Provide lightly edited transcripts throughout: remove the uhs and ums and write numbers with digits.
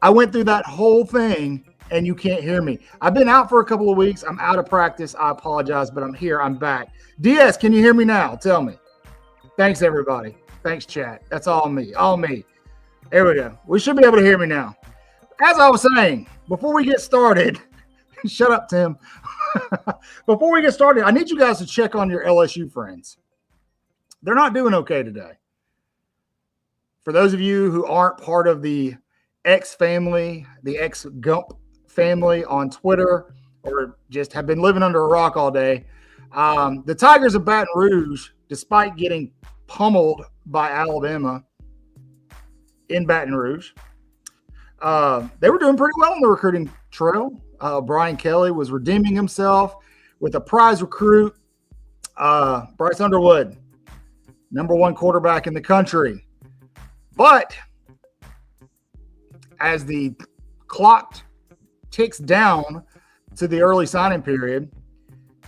I went through that whole thing and you can't hear me. I've been out for a couple of weeks. I'm out of practice. I apologize, but I'm here. I'm back. DS, can you hear me now? Tell me. Thanks, everybody. Thanks, chat. That's all me. All me. There we go. We should be able to hear me now. As I was saying, before we get started, shut up, Tim. Before we get started, I need you guys to check on your LSU friends. they're not doing okay today. For those of you who aren't part of the X family, the X Gump family on Twitter, or just have been living under a rock all day, the Tigers of Baton Rouge, despite getting pummeled by Alabama in Baton Rouge, they were doing pretty well on the recruiting trail. Brian Kelly was redeeming himself with a prize recruit, Bryce Underwood, #1 quarterback in the country. But as the clock ticks down to the early signing period,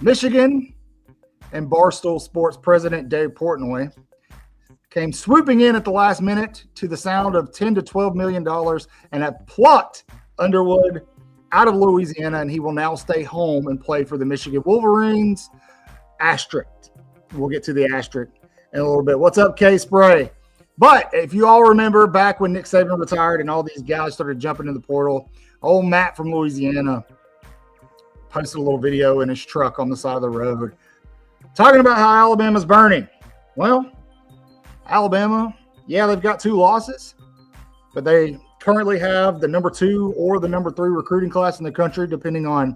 Michigan and Barstool Sports president Dave Portnoy came swooping in at the last minute to the sound of $10 to $12 million and have plucked Underwood out of Louisiana, and he will now stay home and play for the Michigan Wolverines. Asterisk. We'll get to the asterisk in a little bit. What's up, K-Spray? But if you all remember back when Nick Saban retired and all these guys started jumping in the portal, old Matt from Louisiana posted a little video in his truck on the side of the road talking about how Alabama's burning. Well, Alabama, yeah, they've got 2 losses, but they currently have the #2 or the #3 recruiting class in the country, depending on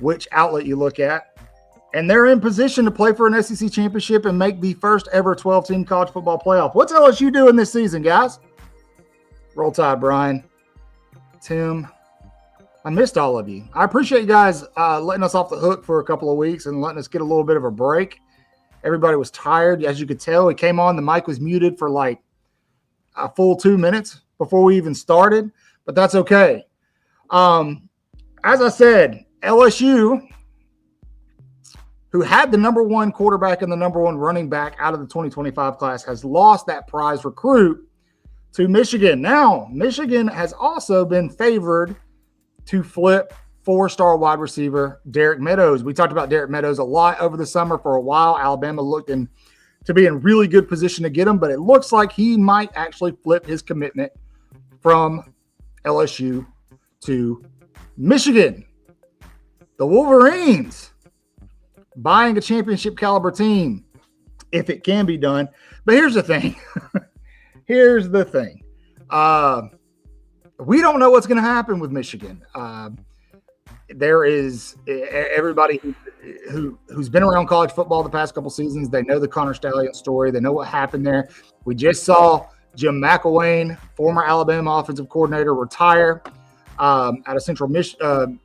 which outlet you look at. And they're in position to play for an SEC championship and make the first ever 12-team college football playoff. What's LSU doing this season, guys? Roll Tide, Brian. Tim, I missed all of you. I appreciate you guys letting us off the hook for a couple of weeks and letting us get a little bit of a break. Everybody was tired. As you could tell, it came on. The mic was muted for like a full 2 minutes before we even started, but that's okay. As I said, LSU, who had the #1 quarterback and the #1 running back out of the 2025 class, has lost that prize recruit to Michigan. Now, Michigan has also been favored to flip 4-star wide receiver Derek Meadows. We talked about Derek Meadows a lot over the summer. For a while, Alabama looked to be in really good position to get him, but it looks like he might actually flip his commitment from LSU to Michigan. The Wolverines buying a championship caliber team, if it can be done. But here's the thing. We don't know what's going to happen with Michigan. There is everybody who's been around college football the past couple seasons. They know the Connor Stallion story. They know what happened there. We just saw Jim McElwain, former Alabama offensive coordinator, retire out of Central Michigan.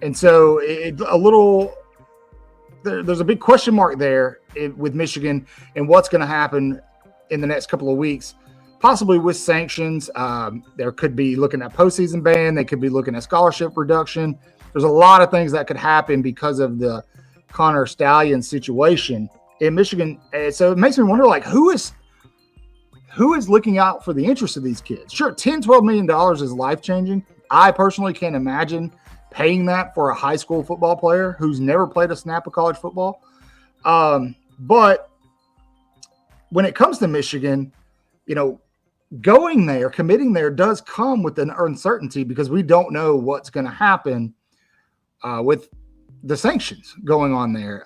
And so there's a big question mark there with Michigan and what's going to happen in the next couple of weeks, possibly with sanctions. There could be looking at postseason ban. They could be looking at scholarship reduction. There's a lot of things that could happen because of the Connor Stallion situation in Michigan. So it makes me wonder, like, who is looking out for the interests of these kids? Sure, $10, $12 million is life-changing. I personally can't imagine paying that for a high school football player who's never played a snap of college football. But when it comes to Michigan, going there, committing there does come with an uncertainty because we don't know what's going to happen with the sanctions going on there.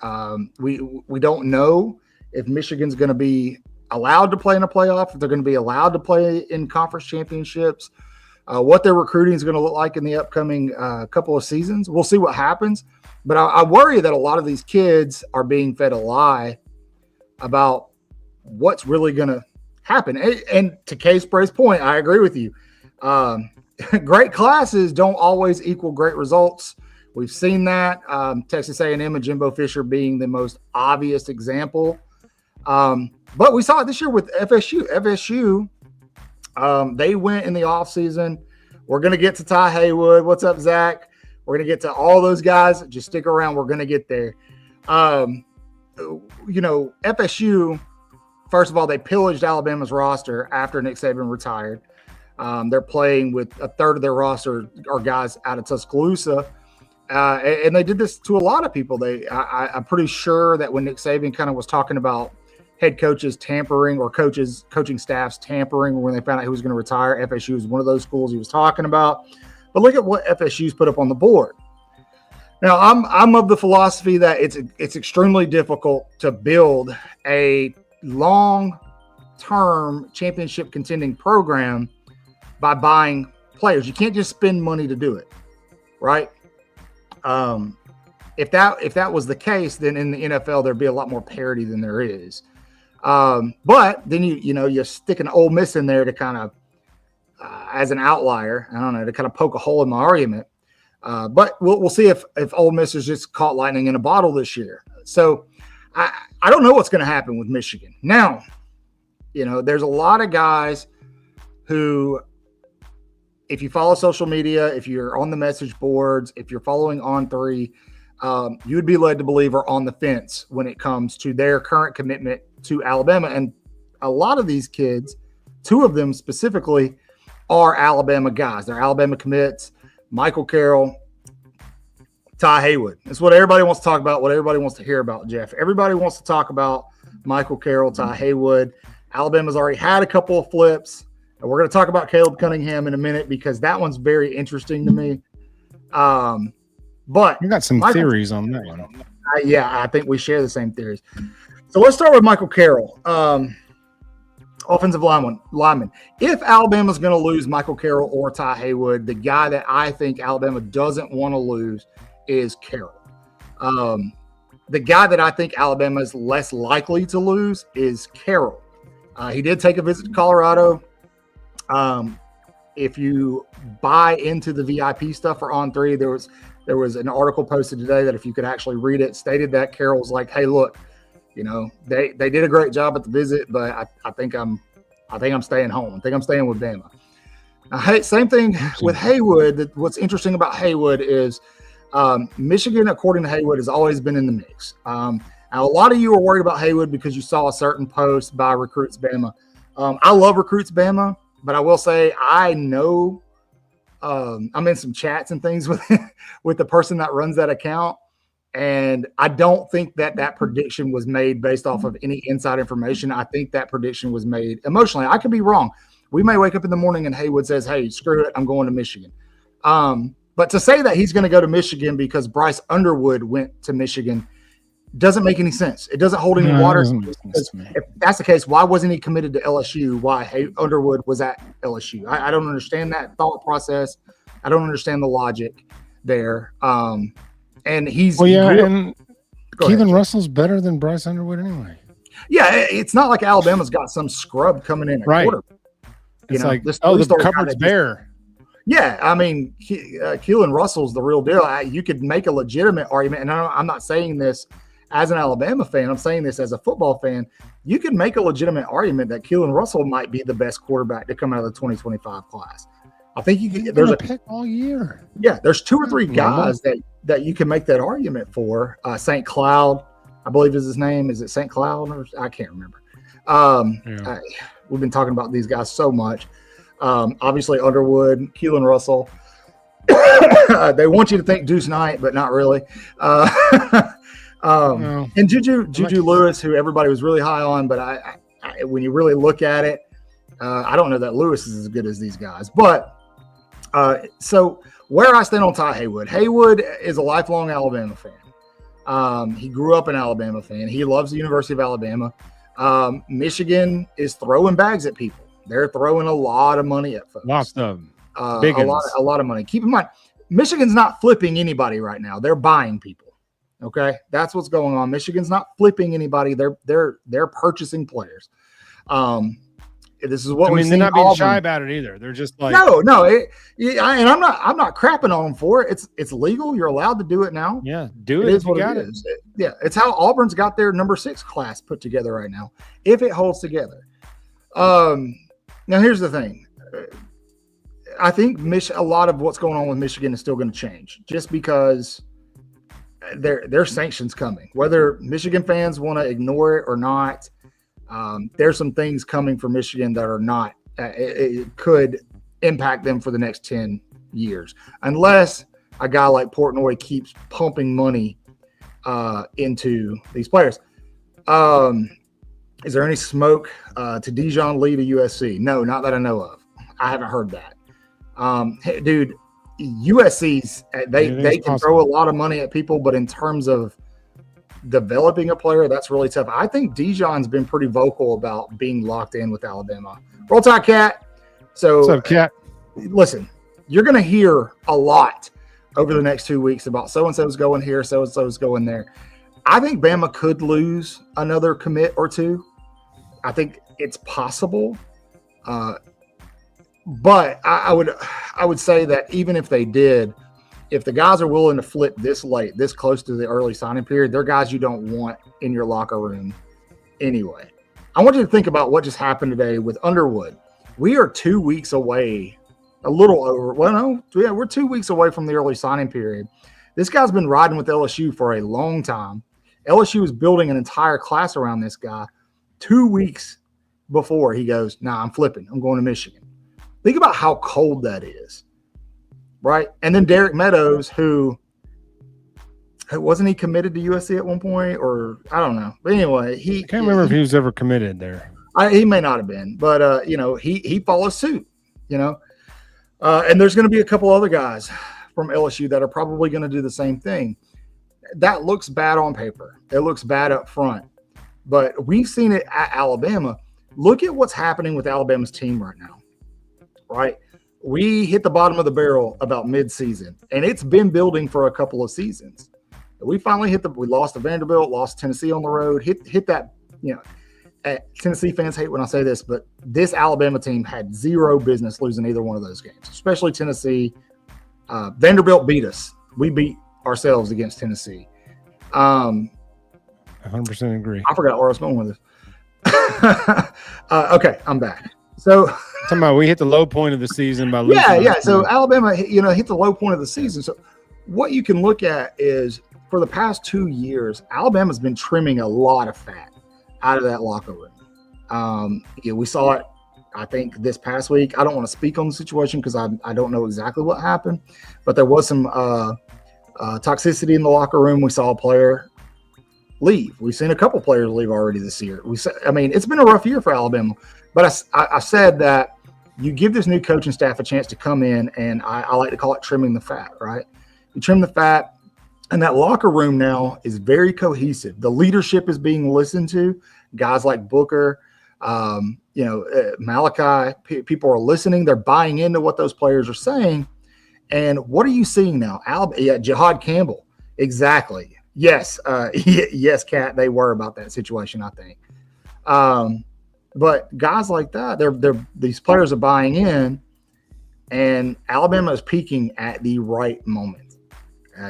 We don't know if Michigan's going to be allowed to play in a playoff, if they're going to be allowed to play in conference championships, what their recruiting is going to look like in the upcoming couple of seasons. We'll see what happens. But I worry that a lot of these kids are being fed a lie about what's really going to happen. And to K-Spray's point, I agree with you. Great classes don't always equal great results. We've seen that. Texas A&M and Jimbo Fisher being the most obvious example. But we saw it this year with FSU. They went in the offseason. We're going to get to Ty Haywood. What's up, Zach? We're going to get to all those guys. Just stick around. We're going to get there. FSU, first of all, they pillaged Alabama's roster after Nick Saban retired. They're playing with a third of their roster are guys out of Tuscaloosa. And they did this to a lot of people. I'm pretty sure that when Nick Saban kind of was talking about head coaches tampering or coaching staffs tampering when they found out he was going to retire, FSU was one of those schools he was talking about. But look at what FSU's put up on the board. Now, I'm of the philosophy that it's extremely difficult to build a long-term championship contending program by buying players. You can't just spend money to do it, right? If that was the case, then in the NFL there'd be a lot more parity than there is. But then you stick an Ole Miss in there to kind of as an outlier. I don't know, to kind of poke a hole in my argument. But we'll see if Ole Miss has just caught lightning in a bottle this year. So I don't know what's going to happen with Michigan. Now, there's a lot of guys who, if you follow social media, if you're on the message boards, if you're following On3, you would be led to believe are on the fence when it comes to their current commitment to Alabama. And a lot of these kids, two of them specifically, are Alabama guys. They're Alabama commits. Michael Carroll, Ty Haywood. That's what everybody wants to talk about, what everybody wants to hear about, Jeff. Everybody wants to talk about Michael Carroll, Ty Haywood. Alabama's already had a couple of flips. And we're going to talk about Caleb Cunningham in a minute because that one's very interesting to me. But you got some theories on that one. Yeah, I think we share the same theories. So let's start with Michael Carroll, offensive lineman. If Alabama's going to lose Michael Carroll or Ty Haywood, the guy that I think Alabama doesn't want to lose is Carroll. The guy that I think Alabama is less likely to lose is Carroll. He did take a visit to Colorado. If you buy into the VIP stuff for On3, there was an article posted today that if you could actually read it, stated that Carroll's like, hey, look, they did a great job at the visit, but I think I'm staying home. I think I'm staying with Bama. Now, same thing with Haywood. What's interesting about Haywood is Michigan, according to Haywood, has always been in the mix. Now, a lot of you are worried about Haywood because you saw a certain post by Recruits Bama. I love Recruits Bama, but I will say I know I'm in some chats and things with the person that runs that account. And I don't think that prediction was made based off of any inside information. I think that prediction was made emotionally. I could be wrong. We may wake up in the morning and Haywood says, hey, screw it, I'm going to Michigan. But to say that he's going to go to Michigan because Bryce Underwood went to Michigan doesn't make any sense. It doesn't hold any water. If that's the case, why wasn't he committed to LSU? Why Underwood was at LSU? I don't understand that thought process. I don't understand the logic there. And he's and Keelan Russell's better than Bryce Underwood anyway. Yeah, it's not like Alabama's got some scrub coming in at quarter. It's like, the cupboard's bare. Yeah, I mean, Keelan Russell's the real deal. You could make a legitimate argument, and I'm not saying this as an Alabama fan. I'm saying this as a football fan. You could make a legitimate argument that Keelan Russell might be the best quarterback to come out of the 2025 class. I think you could. There's a pick all year. Yeah, there's two or three guys that you can make that argument for. St. Cloud, I believe is his name. Is it St. Cloud? Or I can't remember. We've been talking about these guys so much. Obviously, Underwood, Keelan Russell. They want you to think Deuce Knight, but not really. And Juju Lewis, who everybody was really high on, but I when you really look at it, I don't know that Lewis is as good as these guys. But so where I stand on Ty Haywood, Haywood is a lifelong Alabama fan. He grew up an Alabama fan. He loves the University of Alabama. Michigan is throwing bags at people. They're throwing a lot of money at folks. Lots of them. A lot of money. Keep in mind, Michigan's not flipping anybody right now. They're buying people. Okay, that's what's going on. Michigan's not flipping anybody. They're purchasing players. This is what they're not being shy about it either. They're just like no. And I'm not crapping on them for it. It's legal. You're allowed to do it now. Yeah, do it. It is what it is. Yeah, it's how Auburn's got their number 6 class put together right now. If it holds together. Now here's the thing. I think a lot of what's going on with Michigan is still going to change, just because there's sanctions coming. Whether Michigan fans want to ignore it or not. There's some things coming for Michigan that are not, it could impact them for the next 10 years, unless a guy like Portnoy keeps pumping money into these players. Is there any smoke to Dijon Lee to USC? No, not that I know of. I haven't heard that. Hey, dude, USC's, they can throw a lot of money at people, but in terms of developing a player, that's really tough. I think Dijon's been pretty vocal about being locked in with Alabama. Roll Tide, Cat. So, what's up, Cat? Listen, you're going to hear a lot over the next 2 weeks about so-and-so's going here, so-and-so's going there. I think Bama could lose another commit or two. I think it's possible. But I would say that even if they did, if the guys are willing to flip this late, this close to the early signing period, they're guys you don't want in your locker room anyway. I want you to think about what just happened today with Underwood. We are 2 weeks away, a little over. Well, no, yeah, we're 2 weeks away from the early signing period. This guy's been riding with LSU for a long time. LSU is building an entire class around this guy. 2 weeks before he goes, nah, I'm flipping. I'm going to Michigan. Think about how cold that is. Right. And then Derek Meadows, who wasn't he committed to USC at one point, or I don't know. But anyway, I can't remember if he was ever committed there. He may not have been, but he follows suit, and there's going to be a couple other guys from LSU that are probably going to do the same thing. That looks bad on paper. It looks bad up front, but we've seen it at Alabama. Look at what's happening with Alabama's team right now. Right. We hit the bottom of the barrel about mid-season, and it's been building for a couple of seasons. We finally we lost to Vanderbilt, lost Tennessee on the road, hit that, Tennessee fans hate when I say this, but this Alabama team had zero business losing either one of those games, especially Tennessee. Vanderbilt beat us. We beat ourselves against Tennessee. 100% agree. I forgot where I was going with this. Okay, I'm back. So talking about we hit the low point of the season by losing. Yeah. So Alabama, hit the low point of the season. So what you can look at is for the past 2 years, Alabama's been trimming a lot of fat out of that locker room. We saw it, I think, this past week. I don't want to speak on the situation because I don't know exactly what happened, but there was some toxicity in the locker room. We saw a player leave. We've seen a couple players leave already this year. It's been a rough year for Alabama. But I said that you give this new coaching staff a chance to come in, and I like to call it trimming the fat, right? You trim the fat, and that locker room now is very cohesive. The leadership is being listened to. Guys like Booker, Malachi, people are listening. They're buying into what those players are saying. And what are you seeing now? Jihad Campbell. Exactly. Yes. Yes, Kat, they were about that situation, I think. But guys like that, these players are buying in, and Alabama is peaking at the right moment.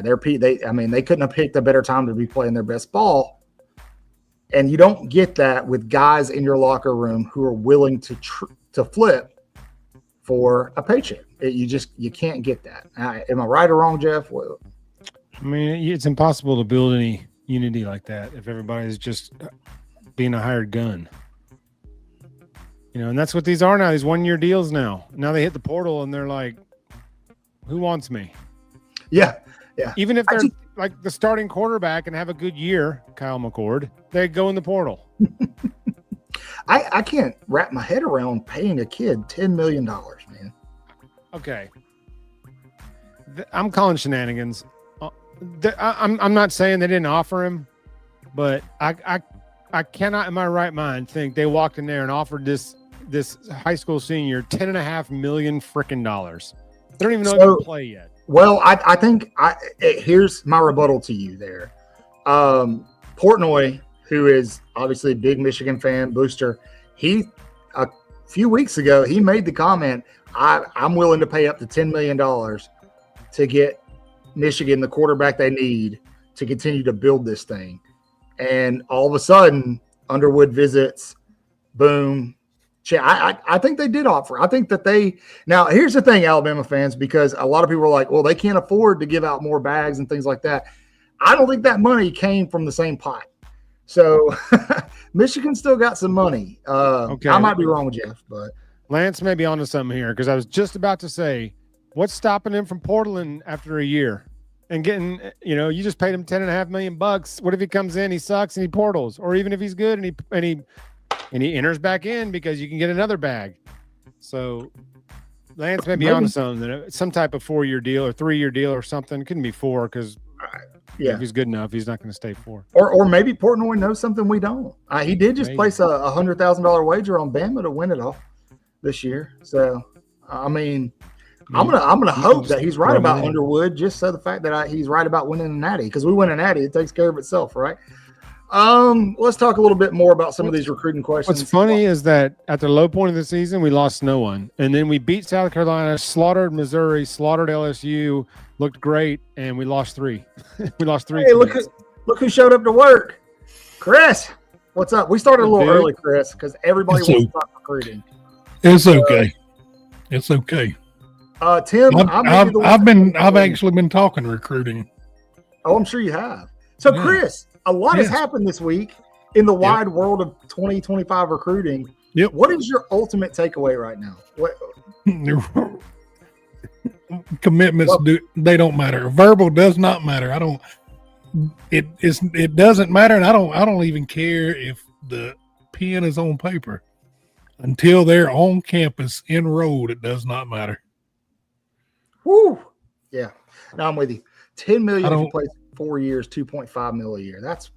They couldn't have picked a better time to be playing their best ball. And you don't get that with guys in your locker room who are willing to flip for a paycheck. You can't get that. Am I right or wrong, Jeff? Well, it's impossible to build any unity like that if everybody's just being a hired gun. And that's what these are now, these 1-year deals now. Now they hit the portal and they're like, who wants me? Yeah. Even if they're like the starting quarterback and have a good year, Kyle McCord, they go in the portal. I can't wrap my head around paying a kid $10 million, man. Okay. I'm calling shenanigans. I'm not saying they didn't offer him, but I cannot in my right mind think they walked in there and offered this high school senior $10.5 million freaking dollars. They don't even know if he can play yet. Well, I think here's my rebuttal to you there. Portnoy, who is obviously a big Michigan fan, booster, a few weeks ago, he made the comment, I'm willing to pay up to $10 million to get Michigan the quarterback they need to continue to build this thing. And all of a sudden, Underwood visits, boom. I think they did offer. I think that now here's the thing, Alabama fans, because a lot of people are like, well, they can't afford to give out more bags and things like that. I don't think that money came from the same pot. So Michigan still got some money. Okay. I might be wrong with Jeff, but Lance may be onto something here, because I was just about to say, what's stopping him from portaling after a year and getting, you just paid him $10.5 million. What if he comes in, he sucks, and he portals, or even if he's good and he enters back in because you can get another bag. So Lance may be on to something, some type of 4-year deal or 3-year deal or something. It couldn't be 4 because If he's good enough, he's not going to stay 4. Or maybe Portnoy knows something we don't. He did just place a $100,000 wager on Bama to win it all this year. So, I mean, I'm gonna hope that he's right about Underwood, just so the fact that he's right about winning a natty, because we win a natty, it takes care of itself, right? Let's talk a little bit more about some of these recruiting questions. What's funny is that at the low point of the season, we lost no one, and then we beat South Carolina, slaughtered Missouri, slaughtered LSU, looked great, and we lost 3. We lost 3. Hey, look who showed up to work, Chris. What's up? We started a little early, Chris, because everybody wants to talk recruiting. It's okay. It's okay. Tim, I've actually been talking recruiting. Oh, I'm sure you have. So, Chris, a lot has happened this week in the wide world of 2025 recruiting. Yep. What is your ultimate takeaway right now? Commitments they don't matter. Verbal does not matter. It doesn't matter, and I don't even care if the pen is on paper. Until they're on campus enrolled, it does not matter. Woo! Yeah. No, I'm with you. $10 million if you play 4 years, $2.5 million a year. That's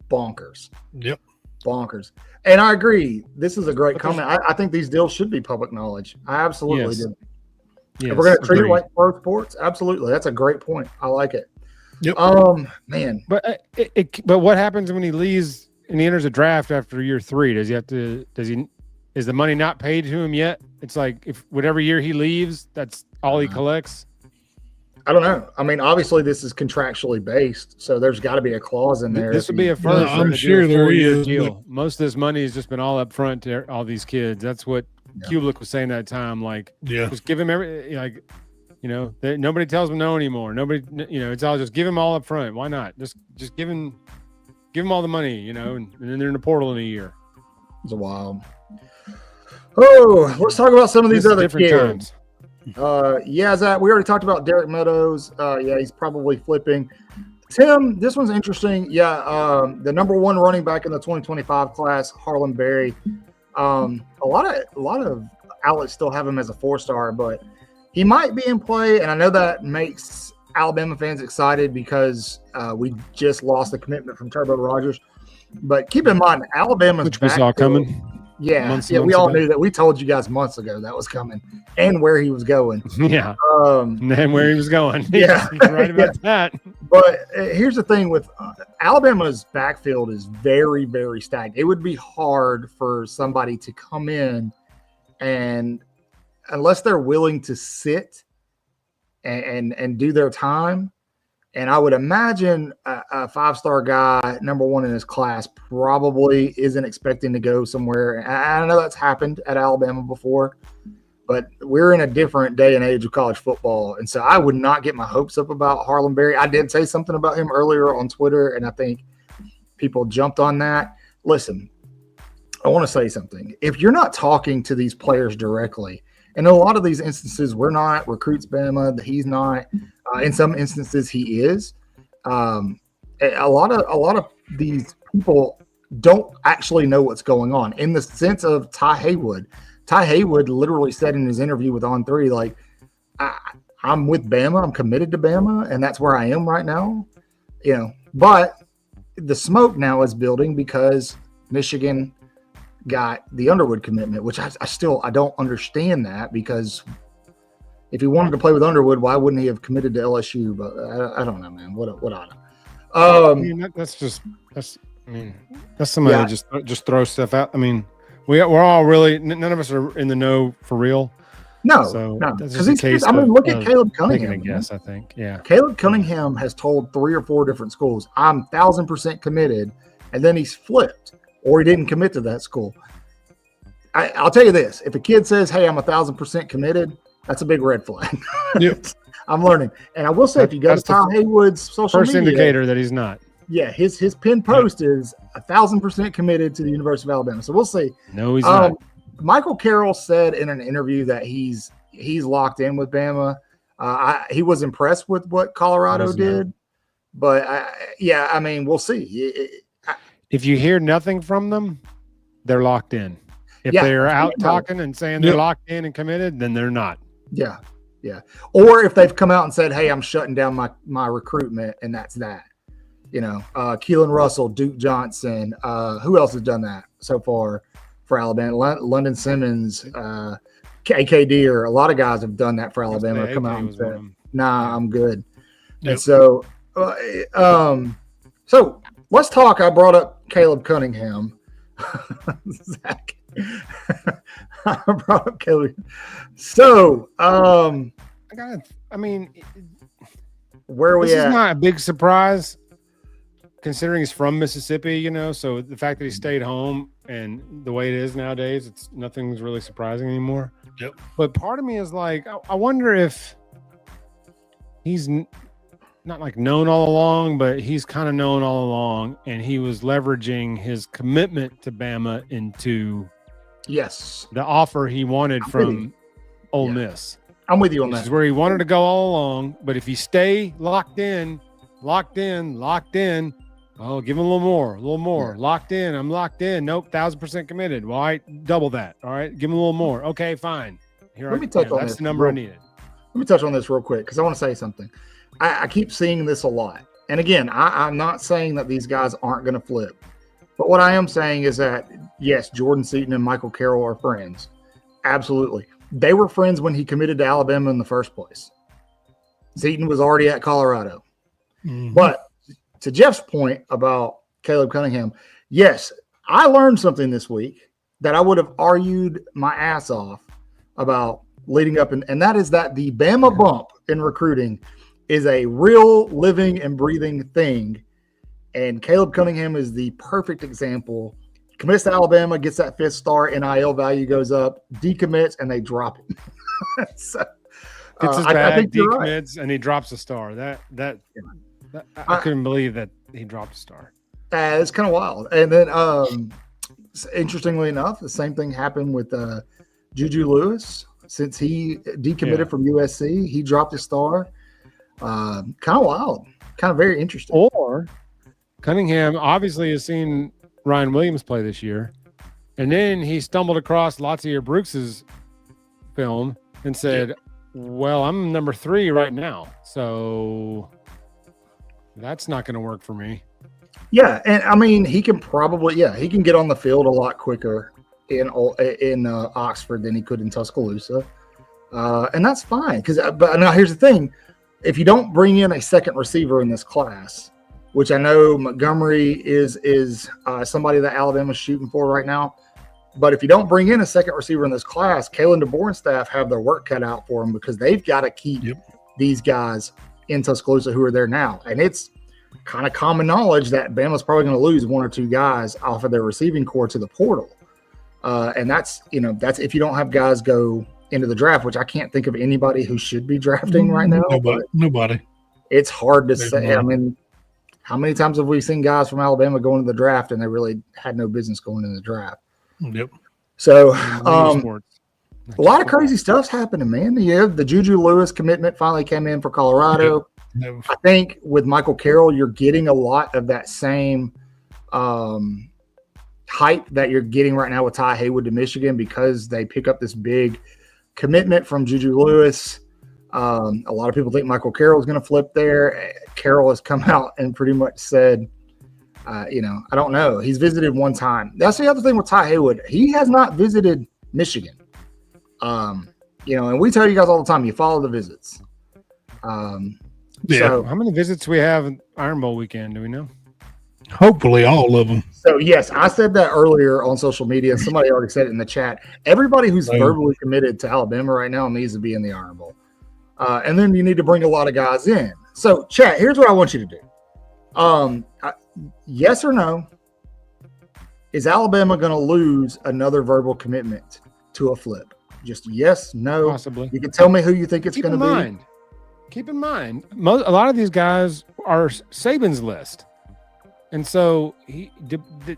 bonkers. Yep. Bonkers. And I agree. This is a great comment. I think these deals should be public knowledge. I absolutely do. Yes, if we're going to treat it like pro sports, absolutely. That's a great point. I like it. Yep. Man. But but what happens when he leaves and he enters a draft after year 3? Is the money not paid to him yet? It's like if whatever year he leaves, that's all he collects. I don't know. I mean, obviously this is contractually based, so there's got to be a clause in there. This would be a first. No, I'm sure there is. Deal. Most of this money has just been all up front to all these kids. That's what Kubelik was saying that time. Like, just give him nobody tells him no anymore. Nobody, it's all just give him all up front. Why not? Just give him all the money, and then they're in the portal in a year. It's wild. Oh, let's talk about some of these other kids. Zach, we already talked about Derek Meadows. He's probably flipping. Tim, this one's interesting. The number 1 running back in the 2025 class, Harlan Berry. A lot of outlets still have him as a 4-star, but he might be in play, and I know that makes Alabama fans excited because we just lost the commitment from Turbo Rogers. But keep in mind, Alabama's which we saw coming. Months we all knew that. We told you guys months ago that was coming and where he was going. Yeah. And where he was going. Yeah. He's right about that. But here's the thing with Alabama's backfield is very, very stacked. It would be hard for somebody to come in and unless they're willing to sit and do their time. And I would imagine a 5-star guy, number 1 in his class, probably isn't expecting to go somewhere. I know that's happened at Alabama before, but we're in a different day and age of college football. And so I would not get my hopes up about Harlan Berry. I did say something about him earlier on Twitter, and I think people jumped on that. Listen, I want to say something. If you're not talking to these players directly, and in a lot of these instances, we're not. Recruits Bama, he's not. In some instances, he is. A lot of these people don't actually know what's going on. In the sense of Ty Haywood. Ty Haywood literally said in his interview with On3, like, I'm with Bama. I'm committed to Bama, and that's where I am right now. But the smoke now is building because Michigan got the Underwood commitment, which I don't understand that, because if he wanted to play with Underwood, why wouldn't he have committed to LSU? But I don't know, man. What I know. That's somebody that just throws stuff out. I mean, we're all really none of us are in the know for real. No. Because look at Caleb Cunningham. I guess I think, Caleb Cunningham has told 3 or 4 different schools, I'm 1,000% committed, and then he's flipped, or he didn't commit to that school. I'll tell you this: if a kid says, "Hey, I'm 1,000% committed," that's a big red flag. Yep. I'm learning, and I will say, if you go to Tom Haywood's social first media, indicator that he's not. Yeah, his pinned post is 1,000% committed to the University of Alabama. So we'll see. No, he's not. Michael Carroll said in an interview that he's locked in with Bama. He was impressed with what Colorado did, but I mean, we'll see. If you hear nothing from them, they're locked in. If they're out talking and saying they're locked in and committed, then they're not. Yeah. Or if they've come out and said, "Hey, I'm shutting down my recruitment," and that's that. Keelan Russell, Duke Johnson. Who else has done that so far for Alabama? London Simmons, KK Deere. A lot of guys have done that for Alabama. Come out and said, "Nah, I'm good." Yep. And so, so let's talk. I brought up Caleb Cunningham. Zach. I brought up Caleb. So, where are we at? This is not a big surprise considering he's from Mississippi, so the fact that he stayed home and the way it is nowadays, nothing's really surprising anymore. Yep. But part of me is like, I wonder if he's not like known all along, but he's kind of known all along, and he was leveraging his commitment to Bama into the offer he wanted from Ole Miss. I'm with you on that. This is where he wanted to go all along, but if you stay locked in, well, give him a little more. Yeah. Locked in. I'm locked in. Nope, 1,000% committed. Well, I double that. All right, give him a little more. Okay, fine. Let me touch on that's this. The number I needed. Let me touch on this real quick because I want to say something. I keep seeing this a lot. And again, I'm not saying that these guys aren't going to flip. But what I am saying is that, yes, Jordan Seaton and Michael Carroll are friends. Absolutely. They were friends when he committed to Alabama in the first place. Seaton was already at Colorado. Mm-hmm. But to Jeff's point about Caleb Cunningham, yes, I learned something this week that I would have argued my ass off about leading up. And that is that the Bama bump in recruiting is a real living and breathing thing. And Caleb Cunningham is the perfect example. Commits to Alabama, gets that 5th star, NIL value goes up, decommits, and they drop him. So, gets his bag, decommits, and he drops a star. I couldn't believe that he dropped a star. It's kind of wild. And then, interestingly enough, the same thing happened with Juju Lewis. Since he decommitted from USC, he dropped a star. Kind of wild. Kind of very interesting. Or Cunningham obviously has seen Ryan Williams play this year, and then he stumbled across Latia Brooks's film and said, well, I'm number 3 right now, so that's not going to work for me. Yeah, and I mean, he can probably he can get on the field a lot quicker in Oxford than he could in Tuscaloosa, and that's fine. But now here's the thing: if you don't bring in a second receiver in this class, which I know Montgomery is somebody that Alabama's shooting for right now, but if you don't bring in a second receiver in this class, Kalen DeBoer and staff have their work cut out for them because they've got to keep these guys in Tuscaloosa who are there now, and it's kind of common knowledge that Bama's probably going to lose 1 or 2 guys off of their receiving core to the portal. And that's if you don't have guys go into the draft, which I can't think of anybody who should be drafting right now. Nobody. It's hard to say. I mean, how many times have we seen guys from Alabama go into the draft and they really had no business going in the draft? Yep. So a lot of crazy stuff's happening, man. The Juju Lewis commitment finally came in for Colorado. Yep. I think with Michael Carroll, you're getting a lot of that same hype that you're getting right now with Ty Haywood to Michigan because they pick up this big commitment from Juju Lewis. A lot of people think Michael Carroll is going to flip there. Carroll has come out and pretty much said, I don't know. He's visited one time. That's the other thing with Ty Haywood. He has not visited Michigan. And we tell you guys all the time, you follow the visits. So, how many visits we have in Iron Bowl weekend? Do we know? Hopefully all of them. So, yes, I said that earlier on social media, and somebody already said it in the chat. Everybody who's verbally committed to Alabama right now needs to be in the Iron Bowl. And then you need to bring a lot of guys in. So, chat, here's what I want you to do. Yes or no, is Alabama going to lose another verbal commitment to a flip? Just yes, no. Possibly. You can tell me who you think it's going to be. Keep in mind, a lot of these guys are Saban's list. And so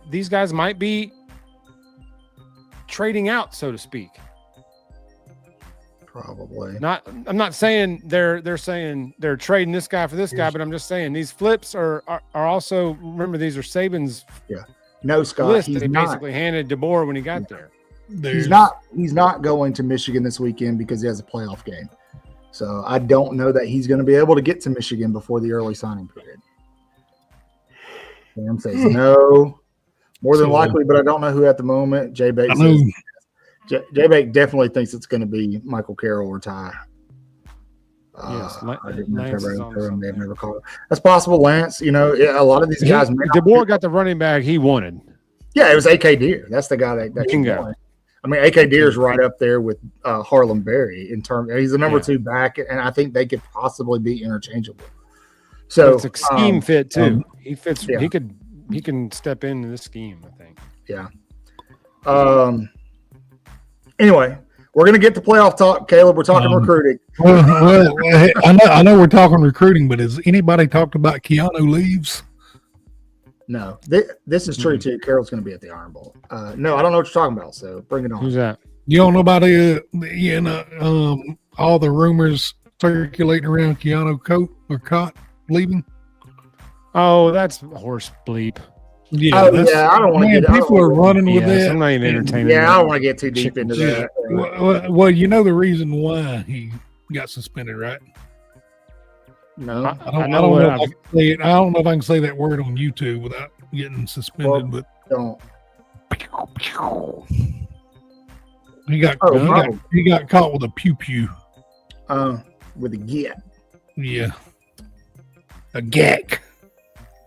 these guys might be trading out, so to speak. Probably. I'm not saying they're saying they're trading this guy for this guy, but I'm just saying these flips are also, remember, these are Saban's No, Scott, list he's that he basically handed DeBoer when he got there. He's not going to Michigan this weekend because he has a playoff game. So I don't know that he's going to be able to get to Michigan before the early signing period. Sam says no. More than likely, but I don't know who at the moment. J-Bake says J-Bake definitely thinks it's going to be Michael Carroll or Ty. Yes, I didn't never called it. That's possible, Lance. You know, a lot of these guys. DeBoer got the running back he wanted. Yeah, it was AK Deer. That's the guy that you wanted. I mean, AK Deer's right up there with Harlem Berry in terms. He's the number 2 back, and I think they could possibly be interchangeable. So but it's a scheme fit too. He fits. Yeah. He can step into this scheme, I think. Yeah. Anyway, we're gonna get to playoff talk, Caleb. We're talking recruiting. Well, I know we're talking recruiting, but has anybody talked about Keanu leaves? No, this is true too. Carroll's going to be at the Iron Bowl. No, I don't know what you're talking about. So bring it on. Who's that? You don't know about all the rumors circulating around Keanu Cott leaving? Oh, that's horse bleep. Yeah, I don't want to get. People are running with that. I'm not even entertaining. Yeah, I don't want to get too deep into that. Well, you know the reason why he got suspended, right? No, I don't know if I can say that word on YouTube without getting suspended. But don't. He got caught with a pew pew. With a get. Yeah, a gack.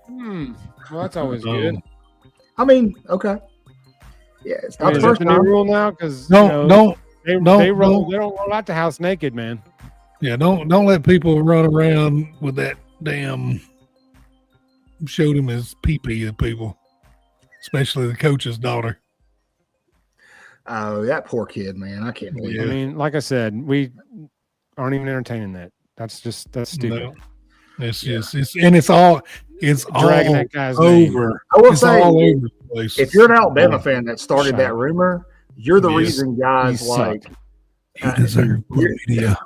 Well, that's always good. I mean, okay. Yeah, it's not the first new rule now because they don't roll out the house naked, man. Yeah, don't let people run around with that damn showed him his pee-pee to people, especially the coach's daughter. Oh, that poor kid, man. I can't believe it. I mean, like I said, we aren't even entertaining that. That's stupid. No. It's all dragging that guy's over. Name. I will say, all over the place. If you're an Alabama fan that started that rumor, you're the reason guys like you deserve media.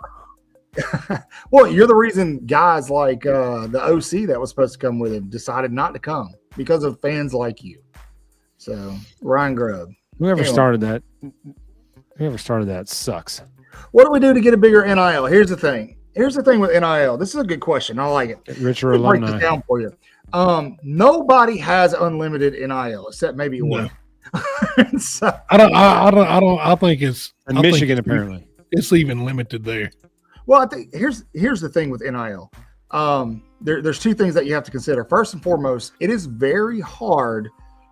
Well, you're the reason guys like the OC that was supposed to come with him decided not to come because of fans like you. So Ryan Grubb, whoever started that sucks. What do we do to get a bigger NIL? Here's the thing with NIL. This is a good question. I like it. Get richer alumni. Break this down for you. Nobody has unlimited NIL except maybe one. So, I think it's in Michigan apparently. It's even limited there. Well, I think here's the thing with NIL. There's 2 things that you have to consider. First and foremost, it is very hard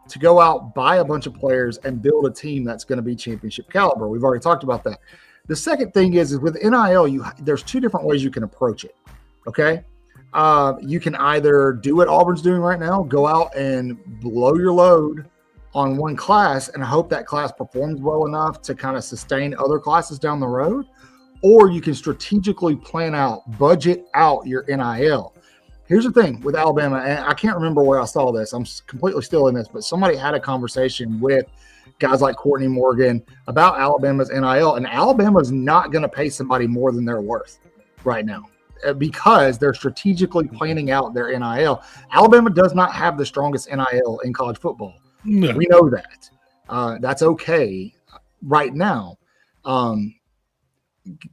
to go out, buy a bunch of players, and build a team that's going to be championship caliber. We've already talked about that. The second thing is with NIL, there's 2 different ways you can approach it. Okay, you can either do what Auburn's doing right now, go out and blow your load on one class and hope that class performs well enough to kind of sustain other classes down the road. Or you can strategically budget out your NIL. Here's the thing with Alabama, and I can't remember where I saw this. I'm completely still in this, but somebody had a conversation with guys like Courtney Morgan about Alabama's NIL, and Alabama's not going to pay somebody more than they're worth right now because they're strategically planning out their NIL. Alabama does not have the strongest NIL in college football. No. We know that. That's okay right now.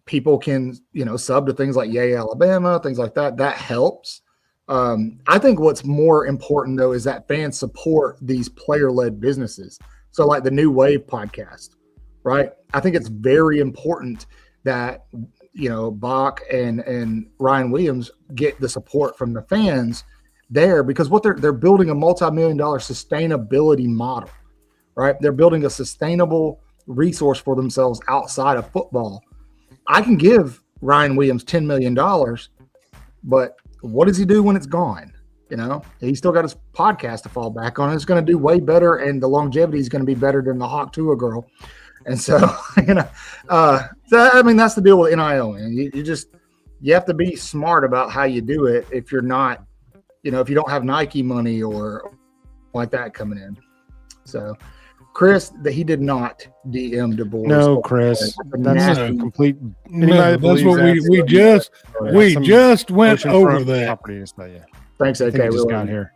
People can, sub to things like Yay Alabama, things like that. That helps. I think what's more important, though, is that fans support these player-led businesses. So like the New Wave podcast, right? I think it's very important that, Bach and Ryan Williams get the support from the fans there because what they're building a multi-million-dollar sustainability model, right? They're building a sustainable resource for themselves outside of football. I can give Ryan Williams $10 million, but what does he do when it's gone? He's still got his podcast to fall back on. It's going to do way better, and the longevity is going to be better than the Hawk Tua girl. And so, that's the deal with NIL, man. You have to be smart about how you do it if you're not, if you don't have Nike money or like that coming in. So, Chris, that he did not DM DeBoer. No, Chris, that's a complete. That's what we just went over that. Thanks, AK. We just got here.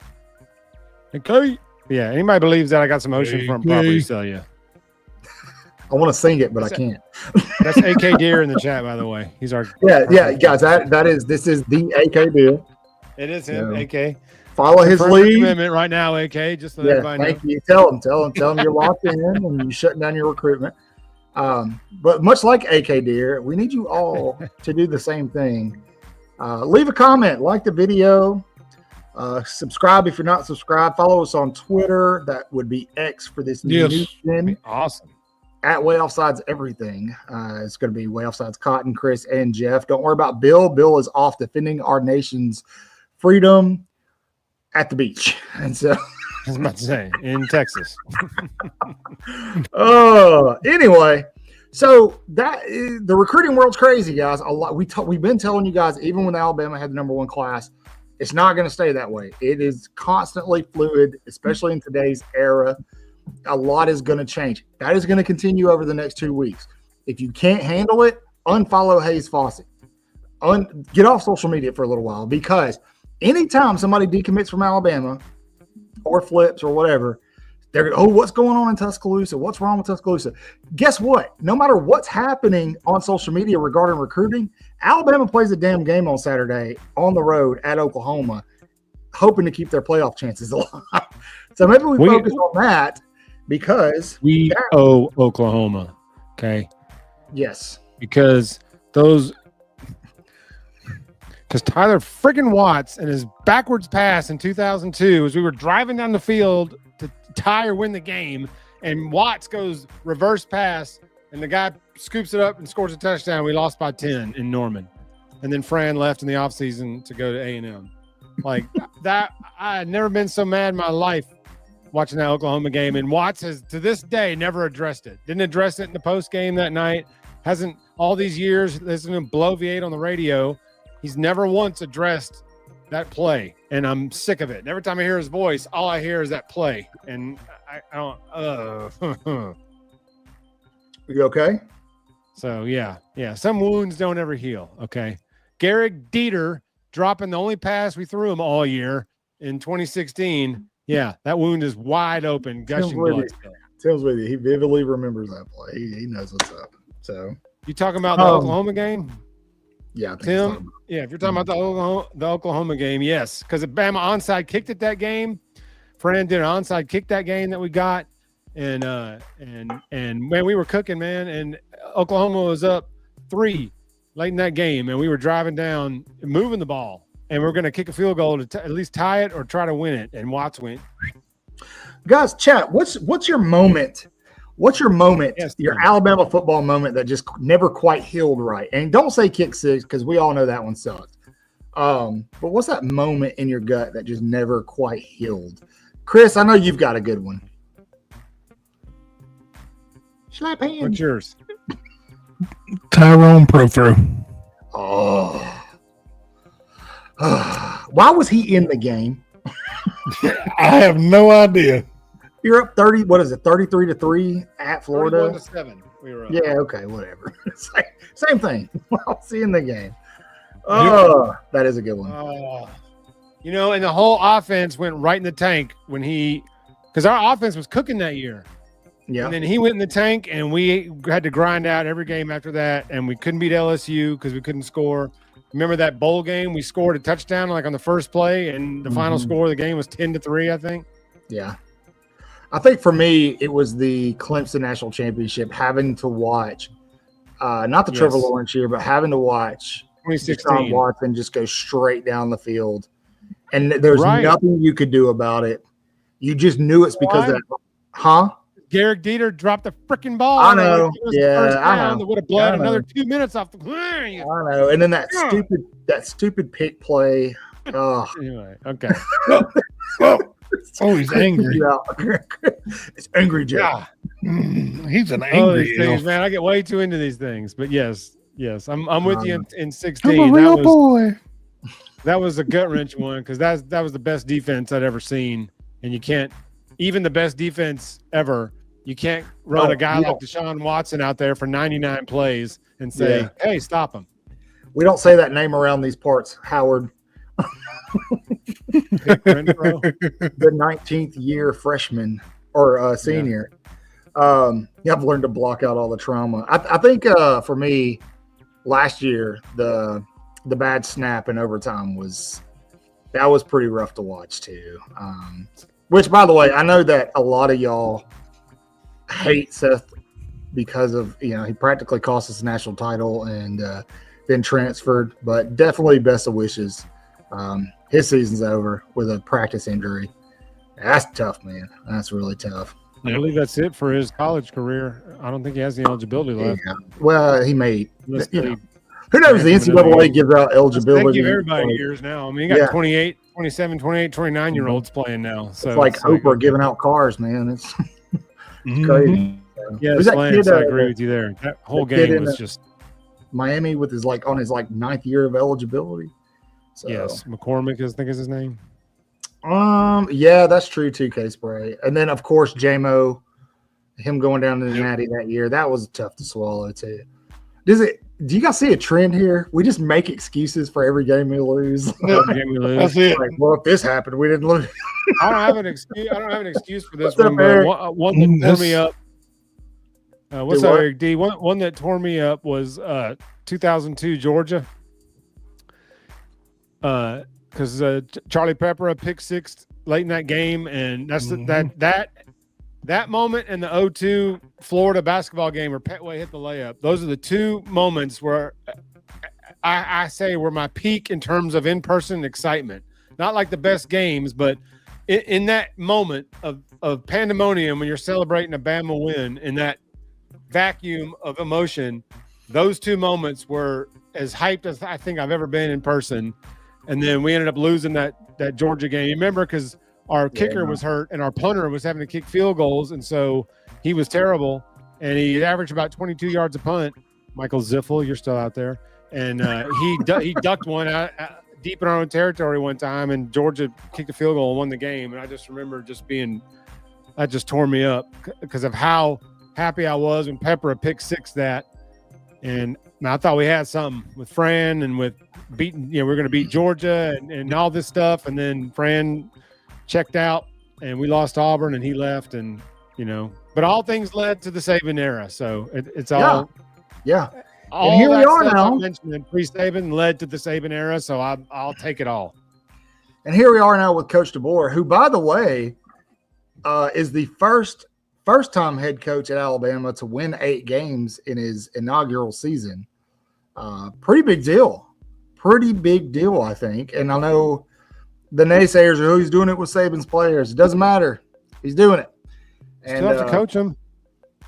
Okay. Yeah. Anybody believes that I got some oceanfront property to sell you? I want to sing it, but I can't. That's AK Deer in the chat, by the way. He's our yeah, guys. This is the AK Deer. It is him, AK. Follow his Confirm your lead. commitment right now, AK. Just so everybody Thank knows. you. Tell him you're locked in and you're shutting down your recruitment. But much like AK Deer, we need you all to do the same thing. Leave a comment, like the video, subscribe if you're not subscribed. Follow us on Twitter. That would be X for this new gen. Awesome. At Waaaay Offsides everything. It's going to be Waaaay Offsides Cotton, Chris, and Jeff. Don't worry about Bill. Bill is off defending our nation's freedom at the beach. And so I was about to say, in Texas. Anyway, so the recruiting world's crazy, guys. A lot we've been telling you guys, even when Alabama had the number 1 class, it's not going to stay that way. It is constantly fluid, especially in today's era. A lot is going to change. That is going to continue over the next 2 weeks. If you can't handle it, unfollow Hayes Fawcett. Get off social media for a little while, because anytime somebody decommits from Alabama or flips or whatever, they're what's going on in Tuscaloosa? What's wrong with Tuscaloosa? Guess what? No matter what's happening on social media regarding recruiting, Alabama plays a damn game on Saturday on the road at Oklahoma, hoping to keep their playoff chances alive. So maybe we focus on that, because we owe Oklahoma. Okay. Yes. Because Tyler friggin' Watts and his backwards pass in 2002, as we were driving down the field to tie or win the game, and Watts goes reverse pass, and the guy scoops it up and scores a touchdown. We lost by 10 in Norman. And then Fran left in the offseason to go to A&M. Like that, I had never been so mad in my life watching that Oklahoma game. And Watts has, to this day, never addressed it. Didn't address it in the post game that night. Hasn't all these years listening to Bloviate on the radio. He's never once addressed that play, and I'm sick of it. And every time I hear his voice, all I hear is that play, and I don't. You okay? So yeah. Some wounds don't ever heal. Okay, Garrick Dieter dropping the only pass we threw him all year in 2016. Yeah, that wound is wide open, gushing blood. Tim's with you. He vividly remembers that play. He knows what's up. So you talking about the Oklahoma game? Yeah, I think Tim. Yeah, if you're talking about the Oklahoma game, yes, because Bama onside kicked at that game. Fran did an onside kick that game that we got, and man, we were cooking, man. And Oklahoma was up 3 late in that game, and we were driving down, moving the ball, and we are going to kick a field goal to at least tie it or try to win it. And Watts went. Guys, chat. What's your moment? What's your moment, your Alabama football moment that just never quite healed right? And don't say kick 6, because we all know that one sucked. But what's that moment in your gut that just never quite healed? Chris, I know you've got a good one. Slap hand. What's yours? Tyrone Profro. Oh. Why was he in the game? I have no idea. You're up 30. What is it? 33-3 at Florida. 31-7. We were up. Yeah. Okay. Whatever. Same thing. I'll see you in the game. Oh, that is a good one. And the whole offense went right in the tank because our offense was cooking that year. Yeah. And then he went in the tank, and we had to grind out every game after that, and we couldn't beat LSU because we couldn't score. Remember that bowl game? We scored a touchdown on the first play, and the final score of the game was 10-3, I think. Yeah. I think for me, it was the Clemson National Championship, having to watch, not the Trevor Lawrence year, but having to watch 2016 Watson just go straight down the field. And there's nothing you could do about it. You just knew it's because of that. Garrick Dieter dropped the freaking ball. I know. Yeah, I know. That would have bled another 2 minutes off the. I know. And then that stupid pick play. Oh. Anyway, okay. Oh, he's angry. It's angry Joe. Yeah. He's an angry things, man. I get way too into these things, but yes, I'm with you in 16. I'm a real boy. That was a gut wrench one, because that was the best defense I'd ever seen, and you can't, even the best defense ever, you can't run a guy like Deshaun Watson out there for 99 plays and say, "Hey, stop him." We don't say that name around these parts, Howard. The 19th year freshman or senior. I've learned to block out all the trauma. I think for me, last year the bad snap in overtime was that was pretty rough to watch too. Which, by the way, I know that a lot of y'all hate Seth because of, he practically cost us a national title and then transferred, but definitely best of wishes. His season's over with a practice injury. That's tough, man. That's really tough. I believe that's it for his college career. I don't think he has any eligibility left. Yeah. Well, he may. Who knows? The NCAA gives out eligibility. They give everybody years now. I mean, you got 28, 27, 28, 29-year-olds playing now. So it's like Oprah giving out cars, man. It's crazy. Yeah, Lance, I agree with you there. That whole game was just Miami with his on his 9th year of eligibility. So. Yes, McCormick I think is his name. Yeah, that's true too, K-Spray. And then of course JMO, him going down to the Natty that year, that was tough to swallow too. Do you guys see a trend here? We just make excuses for every game we lose. That's it. Well, if this happened, we didn't lose. I don't have an excuse for this one, but one that tore me up. What's up, Eric D? One that tore me up was 2002 Georgia. Because Charlie Pepper picked 6 late in that game, and that's that moment in the 0-2 Florida basketball game where Petway hit the layup. Those are the 2 moments where I say were my peak in terms of in-person excitement. Not like the best games, but in that moment of pandemonium when you're celebrating a Bama win, in that vacuum of emotion, those 2 moments were as hyped as I think I've ever been in person. And then we ended up losing that Georgia game. You remember, because our kicker was hurt and our punter was having to kick field goals, and so he was terrible. And he averaged about 22 yards a punt. Michael Ziffel, you're still out there. And he ducked one out deep in our own territory one time, and Georgia kicked a field goal and won the game. And I just remember that just tore me up because of how happy I was when Pepper picked 6 that. And I thought we had something with Fran and with beating, we're going to beat Georgia and all this stuff. And then Fran checked out and we lost Auburn and he left, and, but all things led to the Saban era. So it's all, all and here we are now. I mentioned pre-Saban led to the Saban era. So I'll take it all. And here we are now with Coach DeBoer, who, by the way, is the first-time head coach at Alabama to win 8 games in his inaugural season. Pretty big deal. I think. And I know the naysayers are, he's doing it with Saban's players. It doesn't matter. He's doing it. And, still have to coach him.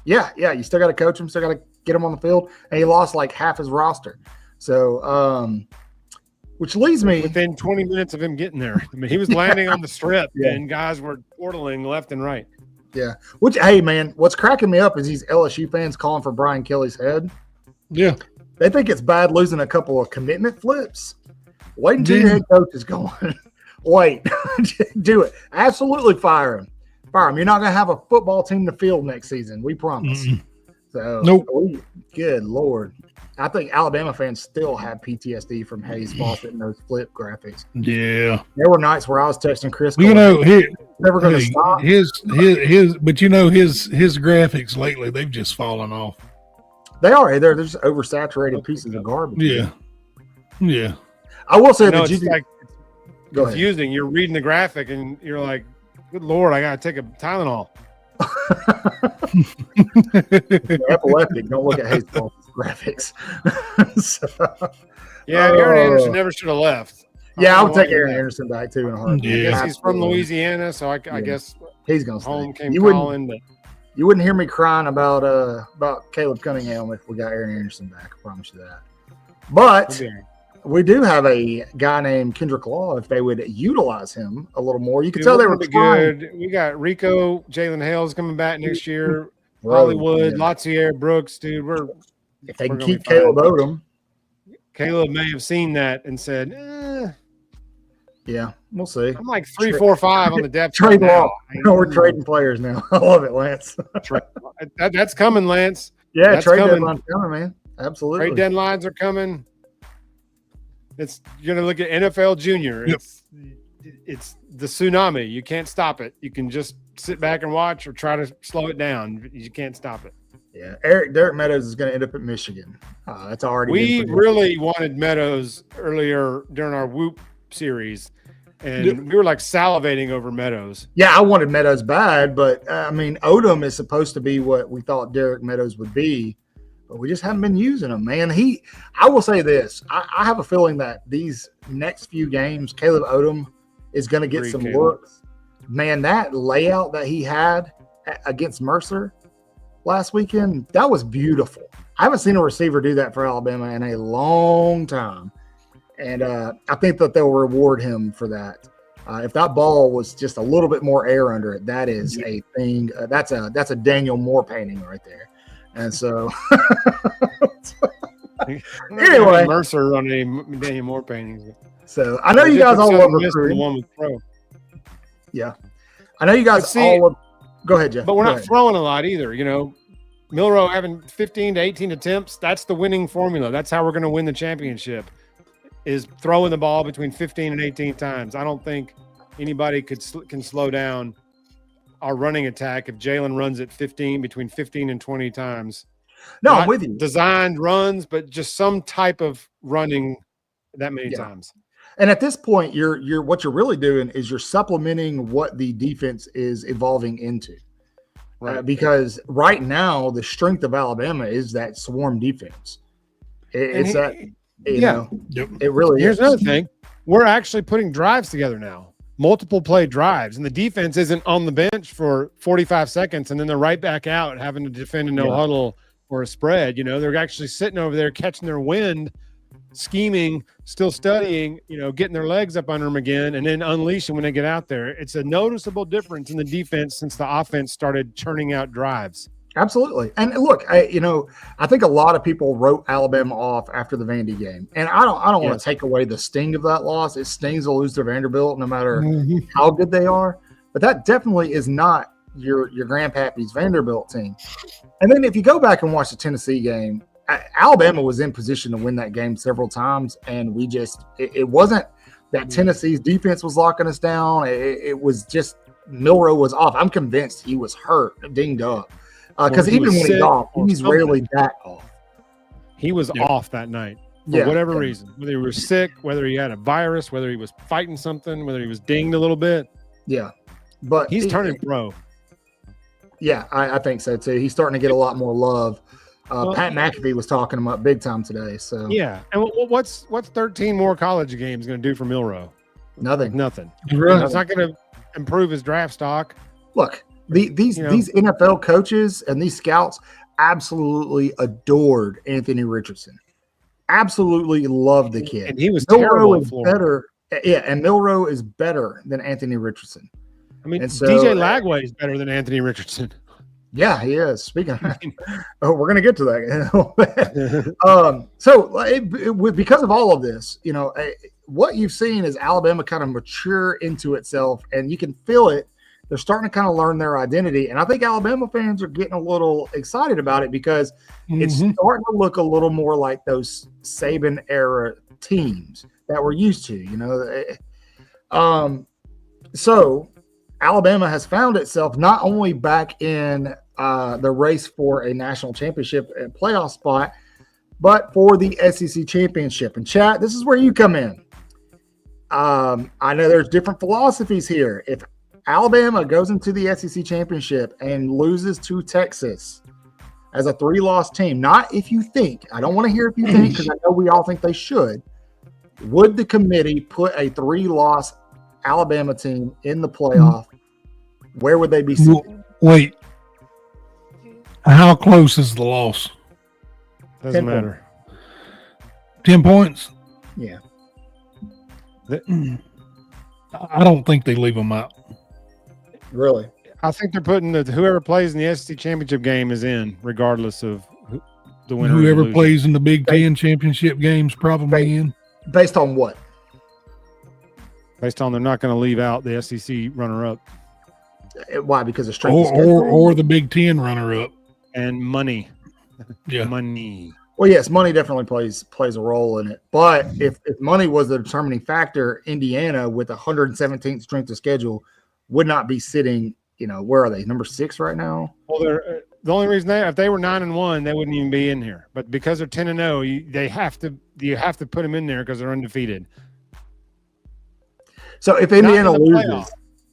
Yeah. You still got to coach him. Still got to get him on the field. And he lost like half his roster. So, which leads me within 20 minutes of him getting there. I mean, he was landing on the strip, and guys were portaling left and right. Yeah. Which, hey, man, what's cracking me up is these LSU fans calling for Brian Kelly's head. Yeah. They think it's bad losing a couple of commitment flips. Wait until your head coach is going. Wait. Do it. Absolutely fire him. Fire him. You're not going to have a football team to field next season. We promise. So, nope. Good Lord. I think Alabama fans still have PTSD from Hayes Fawcett and those flip graphics. Yeah. There were nights where I was texting Chris. Never going to stop. His but his graphics lately, they've just fallen off. They are. They're just oversaturated pieces of garbage. Yeah. Yeah. I will say that it's confusing. You're reading the graphic and you're like, good Lord, I got to take a Tylenol. Epileptic. Don't look at Hayes Fawcett's graphics. Aaron Anderson never should have left. Yeah, I'll take Aaron Anderson back too in a heartbeat. Yeah. I guess he's from Louisiana, so I guess he's going to home stay. came calling. But you wouldn't hear me crying about Caleb Cunningham if we got Aaron Anderson back. I promise you that. But we do have a guy named Kendrick Law. If they would utilize him a little more, you could tell they were trying. Good. We got Rico, Jalen Hales coming back next year. Hollywood, Latsier, Brooks, dude. If they can keep Caleb Odom. Caleb may have seen that and said, yeah, we'll see. I'm like 3, 4, 5 on the depth. Trade Law. We're trading players now. I love it, Lance. That's coming, Lance. Yeah, that's trade deadline's coming, man. Absolutely. Trade deadlines are coming. You're gonna look at NFL Junior. Yep. It's the tsunami. You can't stop it. You can just sit back and watch or try to slow it down. You can't stop it. Yeah, Derek Meadows is going to end up at Michigan. That's already. We really wanted Meadows earlier during our Whoop series, and we were like salivating over Meadows. Yeah, I wanted Meadows bad, but I mean, Odom is supposed to be what we thought Derek Meadows would be, but we just haven't been using him, man. I will say this. I have a feeling that these next few games, Caleb Odom is going to get some looks. Man, that layout that he had against Mercer last weekend, that was beautiful. I haven't seen a receiver do that for Alabama in a long time. And I think that they'll reward him for that. If that ball was just a little bit more air under it, that is a thing. That's a Daniel Moore painting right there. And so, anyway, Mercer on a Daniel Moore painting. So I know you guys all love recruiting. The one with Pro. Yeah, I know you guys all love. Go ahead, Jeff. But we're not throwing a lot either. You know, Milroe having 15 to 18 attempts. That's the winning formula. That's how we're going to win the championship. Is throwing the ball between 15 and 18 times. I don't think anybody can slow down our running attack if Jalen runs it between 15 and 20 times. No, I'm with you. Designed runs, but just some type of running that many times. And at this point, you're what you're really doing is you're supplementing what the defense is evolving into. Right. Because right now the strength of Alabama is that swarm defense. It's that. You know, it really Here's is. another thing. We're actually putting drives together now, multiple play drives, and the defense isn't on the bench for 45 seconds and then they're right back out having to defend a no huddle or a spread. You know, they're actually sitting over there catching their wind, scheming, still studying, you know, getting their legs up under them again and then unleashing when they get out there. It's a noticeable difference in the defense since the offense started churning out drives. Absolutely. And look, I think a lot of people wrote Alabama off after the Vandy game. And I don't want to take away the sting of that loss. It stings to lose to Vanderbilt no matter how good they are. But that definitely is not your grandpappy's Vanderbilt team. And then if you go back and watch the Tennessee game, Alabama was in position to win that game several times. And we just it wasn't that Tennessee's defense was locking us down. It was just Milroe was off. I'm convinced he was hurt, dinged up. Because even when he's off, he's rarely that off. He was off that night for whatever reason. Whether he was sick, whether he had a virus, whether he was fighting something, whether he was dinged a little bit. Yeah. But he's turning pro. Yeah, I think so too. He's starting to get a lot more love. Pat McAfee was talking him up big time today. So yeah. And what's 13 more college games going to do for Milroe? Nothing. It's not going to improve his draft stock. Look. These NFL coaches and these scouts absolutely adored Anthony Richardson. Absolutely loved the kid. And he was terrible is better. Yeah, and Milroe is better than Anthony Richardson. I mean, DJ Lagway is better than Anthony Richardson. Yeah, he is. Speaking of we're going to get to that. Because of all of this, you know, what you've seen is Alabama kind of mature into itself, and you can feel it. They're starting to kind of learn their identity. And I think Alabama fans are getting a little excited about it because it's starting to look a little more like those Saban era teams that we're used to, you know. So Alabama has found itself not only back in the race for a national championship and playoff spot, but for the SEC championship. And chat, this is where you come in. I know there's different philosophies here. If Alabama goes into the SEC championship and loses to Texas as a 3-loss team. Not if you think. I don't want to hear if you think because I know we all think they should. Would the committee put a 3-loss Alabama team in the playoff? Where would they be sitting? Wait. How close is the loss? Doesn't matter. 10 points? Yeah. I don't think they leave them out. Really? I think they're putting whoever plays in the SEC championship game is in, regardless of the winner. Whoever plays in the Big Ten championship games probably in. Based on what? Based on they're not going to leave out the SEC runner-up. Why? Because of strength or the Big Ten runner-up and money. Yeah, money. Well, yes, money definitely plays a role in it. But if money was the determining factor, Indiana with 117th strength of schedule would not be sitting, you know, where are they? Number 6 right now? Well, they're the only reason if they were 9-1, they wouldn't even be in here. But because they're 10-0, you have to put them in there because they're undefeated. So if Not in Indiana the loses, playoff.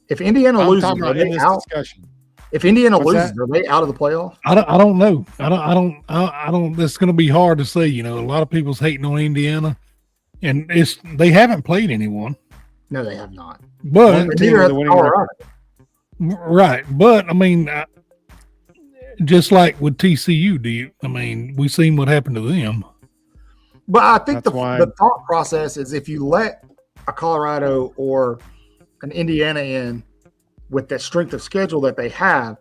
if Indiana I'm loses, talking are about in they this out? discussion. If Indiana What's loses, that? are they out of the playoff? I don't know. I don't. It's going to be hard to say. You know, a lot of people's hating on Indiana, and they haven't played anyone. No, they have not. But One team neither with has a winning Colorado. record. right. But I mean, just like with TCU, we seen what happened to them. But I think That's why- the thought process is if you let a Colorado or an Indiana in with the strength of schedule that they have,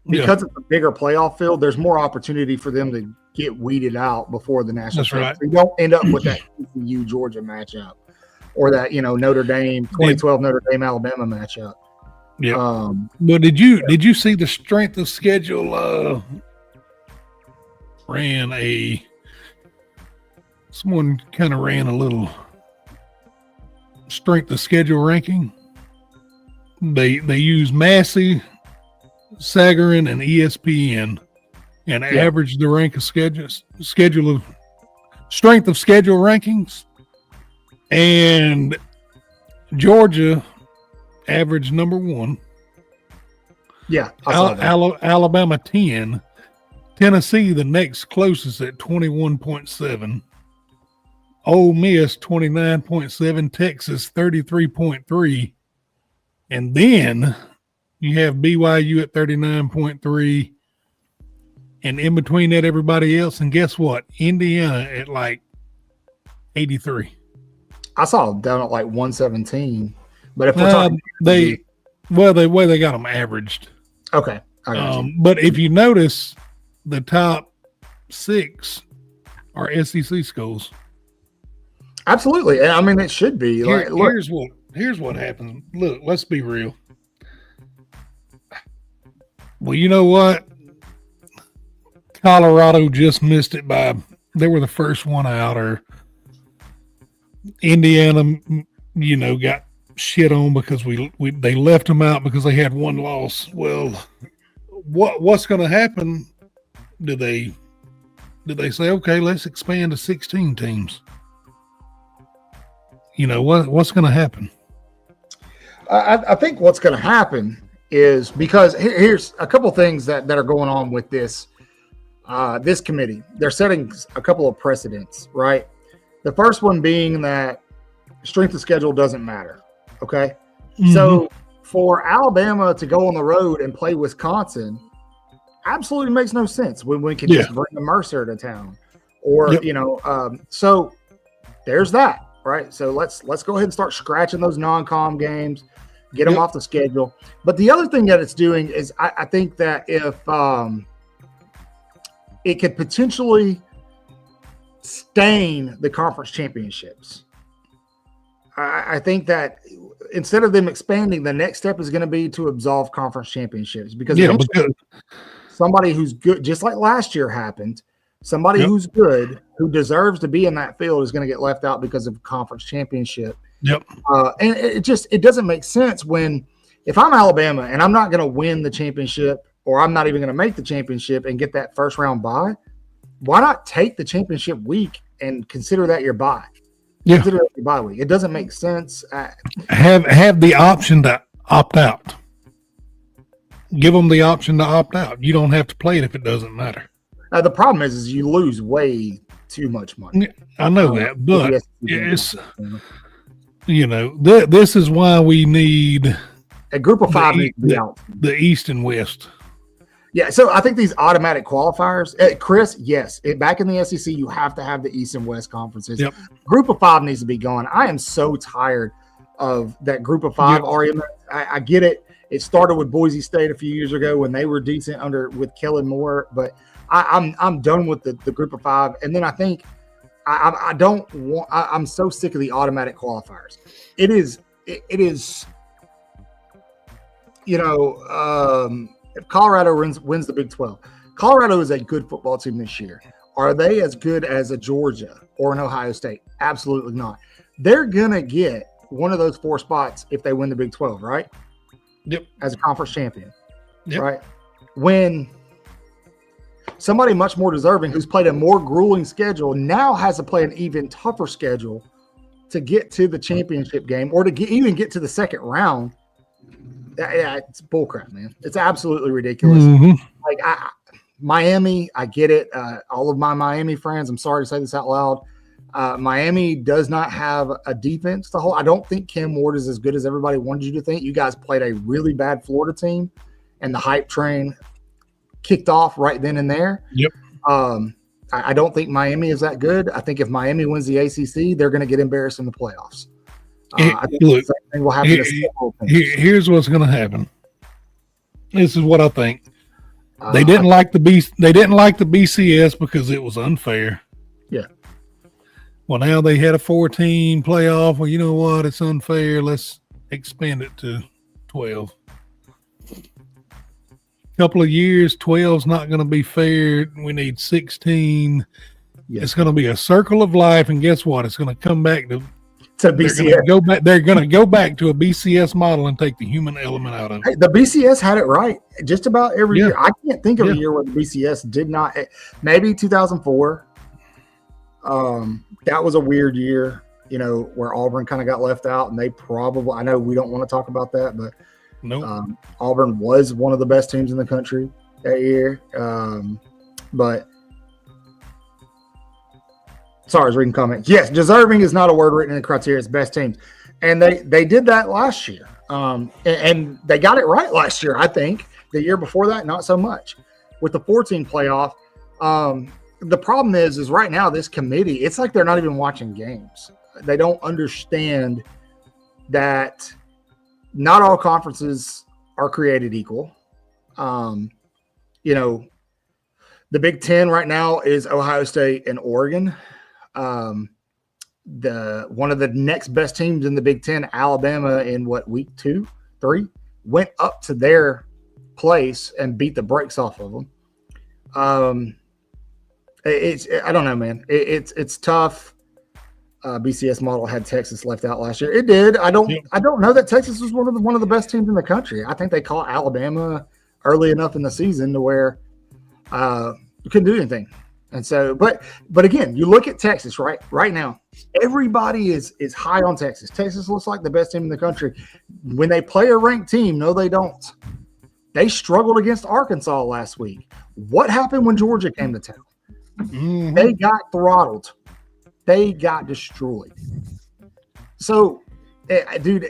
because it's a bigger playoff field, there's more opportunity for them to get weeded out before the national That's championship. right. You don't end up with that TCU Georgia matchup or that Notre Dame 2012 Notre Dame Alabama matchup. Yeah. But did you see the strength of schedule? Someone kind of ran a little strength of schedule ranking. They use Massey, Sagarin, and ESPN, and averaged the rank of strength of schedule rankings, and Georgia averaged number 1. Yeah, I saw that. Alabama 10, Tennessee the next closest at 21.7, Ole Miss 29.7, Texas 33.3, and then you have BYU at 39.3, and in between that everybody else. And guess what? Indiana at like 83. I saw them down at like 117. But if we're talking, they got them averaged. Okay, I got you. But if you notice, the top 6 are SEC schools. Absolutely, and I mean it should be. Here's what happens. Look, let's be real. Well, you know what? Colorado just missed it they were the first one out, or Indiana, got shit on because they left them out because they had one loss. Well, what's going to happen? Did they say, okay, let's expand to 16 teams? What's going to happen? I think what's going to happen is, because here's a couple things that are going on with this this committee. They're setting a couple of precedents, right? The first one being that strength of schedule doesn't matter. Okay. Mm-hmm. So for Alabama to go on the road and play Wisconsin absolutely makes no sense when we can just bring a Mercer to town, or, so there's that, right? So let's go ahead and start scratching those non-com games, get them off the schedule. But the other thing that it's doing is I think that if it could potentially stain the conference championships. I think that instead of them expanding, the next step is going to be to absolve conference championships, because somebody who's good, just like last year happened, somebody who's good, who deserves to be in that field, is going to get left out because of conference championship. Yep. And it doesn't make sense if I'm Alabama and I'm not going to win the championship, or I'm not even going to make the championship and get that first round bye. Why not take the championship week and consider that your bye? Yeah. Consider that your bye week. It doesn't make sense. Have the option to opt out. Give them the option to opt out. You don't have to play it if it doesn't matter. The problem is you lose way too much money. I know that, but it's this is why we need a group of 5 needs to be out. The East and West. Yeah, so I think these automatic qualifiers, Chris, yes, back in the SEC, you have to have the East and West conferences. Yep. Group of 5 needs to be gone. I am so tired of that group of 5 argument. I get it. It started with Boise State a few years ago when they were decent with Kellen Moore, but I'm done with the group of 5. And then I think I'm so sick of the automatic qualifiers. It is. If Colorado wins the Big 12, Colorado is a good football team this year. Are they as good as a Georgia or an Ohio State? Absolutely not. They're going to get one of those 4 spots if they win the Big 12, right? Yep. As a conference champion, yep. Right? When somebody much more deserving, who's played a more grueling schedule, now has to play an even tougher schedule to get to the championship game or to even get to the second round, it's bullcrap, man. It's absolutely ridiculous. Like Miami, I get it. All of my Miami friends, I'm sorry to say this out loud. Miami does not have a defense to hold. I don't think Cam Ward is as good as everybody wanted you to think. You guys played a really bad Florida team, and the hype train kicked off right then and there. Yep. I don't think Miami is that good. I think if Miami wins the ACC, they're going to get embarrassed in the playoffs. I think Look, the same thing will happen to several teams. here's what's going to happen. This is what I think. They didn't like the BCS because it was unfair. Yeah. Well, now they had a 14 playoff. Well, you know what? It's unfair. Let's expand it to 12. Couple of years, 12's not going to be fair. We need 16. Yeah. It's going to be a circle of life, and guess what? It's going to come back to BCS. They're going to go back to a BCS model and take the human element out of it. Hey, the BCS had it right just about every Yeah. year. I can't think of a year where the BCS did not. Maybe 2004. That was a weird year, where Auburn kind of got left out, and they probably. I know we don't want to talk about that, but Nope. Auburn was one of the best teams in the country that year. But sorry, I was reading comments. Yes, deserving is not a word written in the criteria. It's best teams, and they did that last year. And they got it right last year. I think the year before that, not so much with the 14 playoff. The problem is right now this committee, it's like they're not even watching games. They don't understand that not all conferences are created equal. The Big Ten right now is Ohio State and Oregon. One of the next best teams in the Big Ten, Alabama, in week 2, 3, went up to their place and beat the brakes off of them. I don't know, man. It's tough. BCS model had Texas left out last year. It did. I don't know that Texas was one of the best teams in the country. I think they caught Alabama early enough in the season to where you couldn't do anything. And so, but again, you look at Texas right now. Everybody is high on Texas. Texas looks like the best team in the country. When they play a ranked team, no, they don't. They struggled against Arkansas last week. What happened when Georgia came to town? Mm-hmm. They got throttled. They got destroyed. So, dude,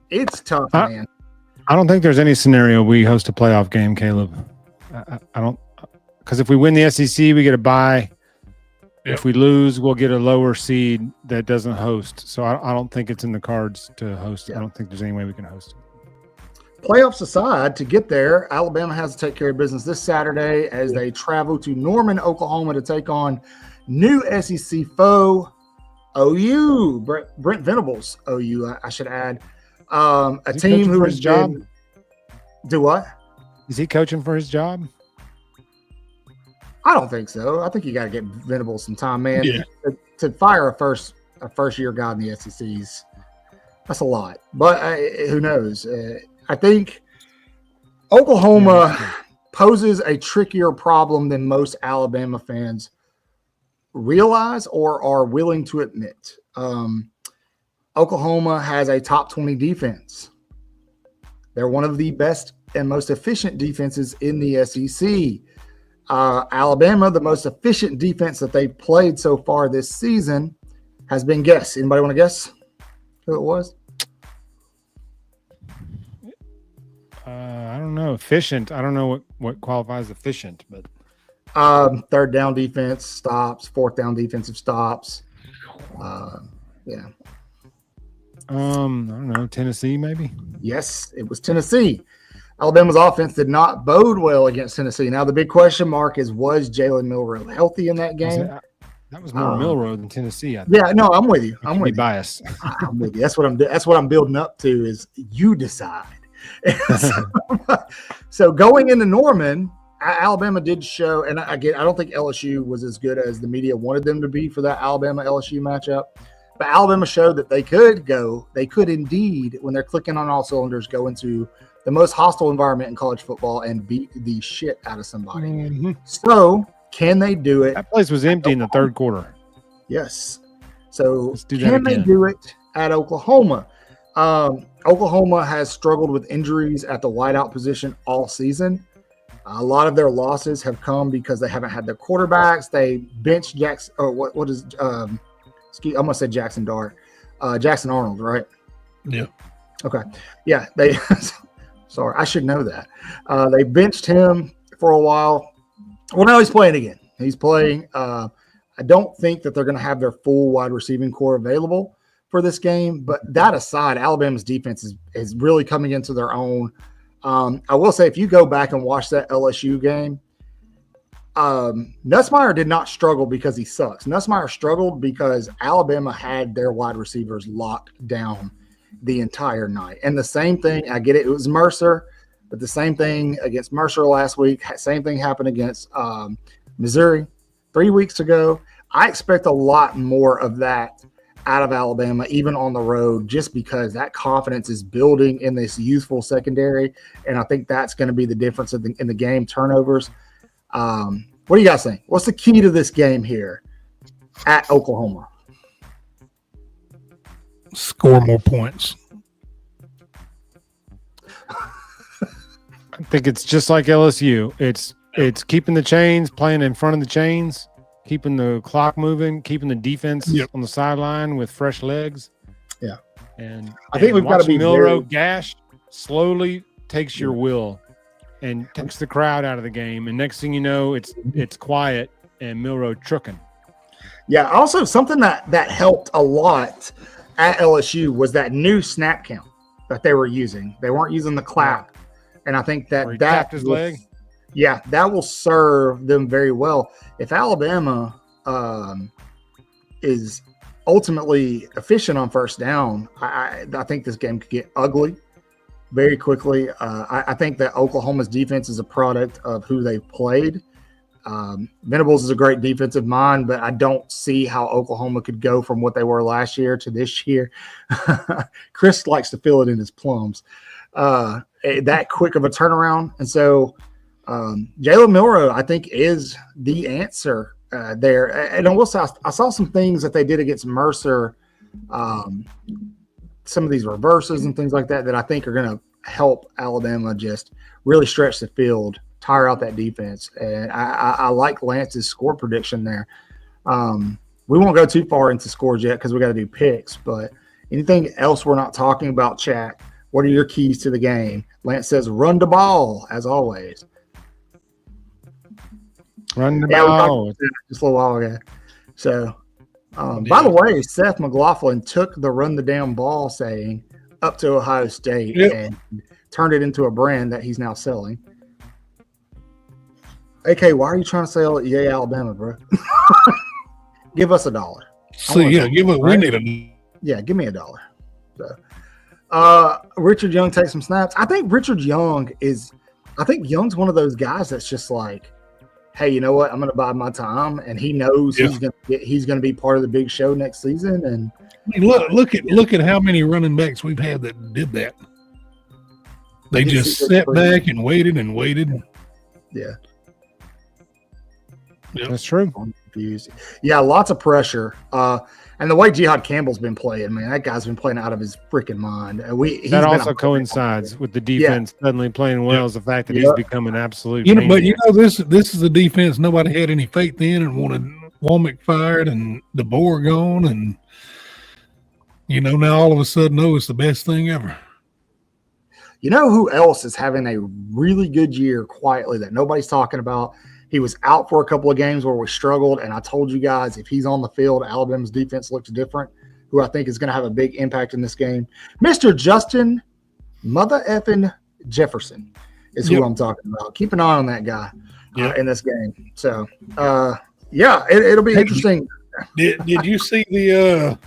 it's tough, man. I don't think there's any scenario we host a playoff game, Caleb. I don't, because if we win the SEC, we get a bye. Yep. If we lose, we'll get a lower seed that doesn't host. So I don't think it's in the cards to host. Yeah. I don't think there's any way we can host it. Playoffs aside, to get there, Alabama has to take care of business this Saturday as they travel to Norman, Oklahoma to take on new SEC foe, OU. Brent Venables, OU, I should add. A team who has job. Do what? Is he coaching for his job? I don't think so. I think you got to get Venables some time, man. Yeah. To fire a first year guy in the SECs, that's a lot. But who knows? I think Oklahoma poses a trickier problem than most Alabama fans realize or are willing to admit. Oklahoma has a top 20 defense. They're one of the best and most efficient defenses in the SEC. Alabama, the most efficient defense that they've played so far this season has been guess. Anybody want to guess who it was? I don't know. Efficient. I don't know what qualifies efficient, but third down defense stops, fourth down defensive stops. Yeah. I don't know. Tennessee, maybe. Yes, it was Tennessee. Alabama's offense did not bode well against Tennessee. Now the big question mark is: was Jalen Milroe healthy in that game? That was more Milroe than Tennessee. I think. Yeah, no, I'm with you. I'm with you. Biased. I'm with you. That's what I'm building up to. Is you decide. So going into Norman, Alabama did show, and I don't think LSU was as good as the media wanted them to be for that Alabama LSU matchup, but Alabama showed that they could indeed, when they're clicking on all cylinders, go into the most hostile environment in college football and beat the shit out of somebody. Mm-hmm. So can they do it? That place was empty in the third quarter. Yes. So Let's do that can they again. do it at Oklahoma? Oklahoma has struggled with injuries at the wideout position all season. A lot of their losses have come because they haven't had their quarterbacks. They benched Jackson. Oh, what is? I'm gonna say Jackson Dart, Jackson Arnold, right? Yeah. Okay. Yeah. They. Sorry, I should know that. They benched him for a while. Well, now he's playing again. He's playing. I don't think that they're going to have their full wide receiving core available for this game. But that aside, Alabama's defense is really coming into their own. I will say, if you go back and watch that LSU game, Nussmeier did not struggle because he sucks. Nussmeier struggled because Alabama had their wide receivers locked down the entire night. And the same thing, I get it was Mercer, but the same thing against Mercer last week, same thing happened against Missouri 3 weeks ago. I expect a lot more of that out of Alabama, even on the road, just because that confidence is building in this youthful secondary. And I think that's going to be the difference in the game turnovers. What do you guys think? What's the key to this game here at Oklahoma? Score more points. I think it's just like LSU. It's keeping the chains, playing in front of the chains, keeping the clock moving, keeping the defense on the sideline with fresh legs. Yeah. And I think we've got to be Milroe gash slowly takes your will and takes the crowd out of the game. And next thing you know, it's quiet and Milroe trucking. Yeah. Also, something that helped a lot at LSU was that new snap count that they were using. They weren't using the clap. And I think that tapped his leg. Yeah, that will serve them very well. If Alabama is ultimately efficient on first down, I think this game could get ugly very quickly. I think that Oklahoma's defense is a product of who they've played. Venables is a great defensive mind, but I don't see how Oklahoma could go from what they were last year to this year. Chris likes to feel it in his plums. That quick of a turnaround. And so Jalen Milroe, I think, is the answer there. And I will say, I saw some things that they did against Mercer, some of these reverses and things like that I think are going to help Alabama just really stretch the field, tire out that defense. And I like Lance's score prediction there. We won't go too far into scores yet because we got to do picks, but anything else we're not talking about, chat? What are your keys to the game? Lance says, run the ball, as always. Run the Yeah, we talked ball. about that just a little while ago. So, by the way, Seth McLaughlin took the run the damn ball saying up to Ohio State and turned it into a brand that he's now selling. AK, why are you trying to sell Yay Alabama, bro? Give us $1. So, yeah, we need a. Yeah, give me $1. So. Richard Young takes some snaps. I think Young's one of those guys that's just like, hey, you know what? I'm going to bide my time, and he knows he's going to be part of the big show next season. And I mean, look at how many running backs we've had that did that. They just sat back and waited and waited. Yeah, that's true. I'm confused. Yeah, lots of pressure. And the way Jihad Campbell's been playing, man, that guy's been playing out of his freaking mind. That also coincides with the defense suddenly playing well is the fact that he's become an absolute. But this is a defense nobody had any faith in and wanted Womack fired and DeBoer gone, and now all of a sudden, it's the best thing ever. You know who else is having a really good year quietly that nobody's talking about? He was out for a couple of games where we struggled, and I told you guys if he's on the field, Alabama's defense looks different, who I think is going to have a big impact in this game. Mr. Justin Mother effing Jefferson is who I'm talking about. Keep an eye on that guy in this game. So, it'll be interesting. Did you see the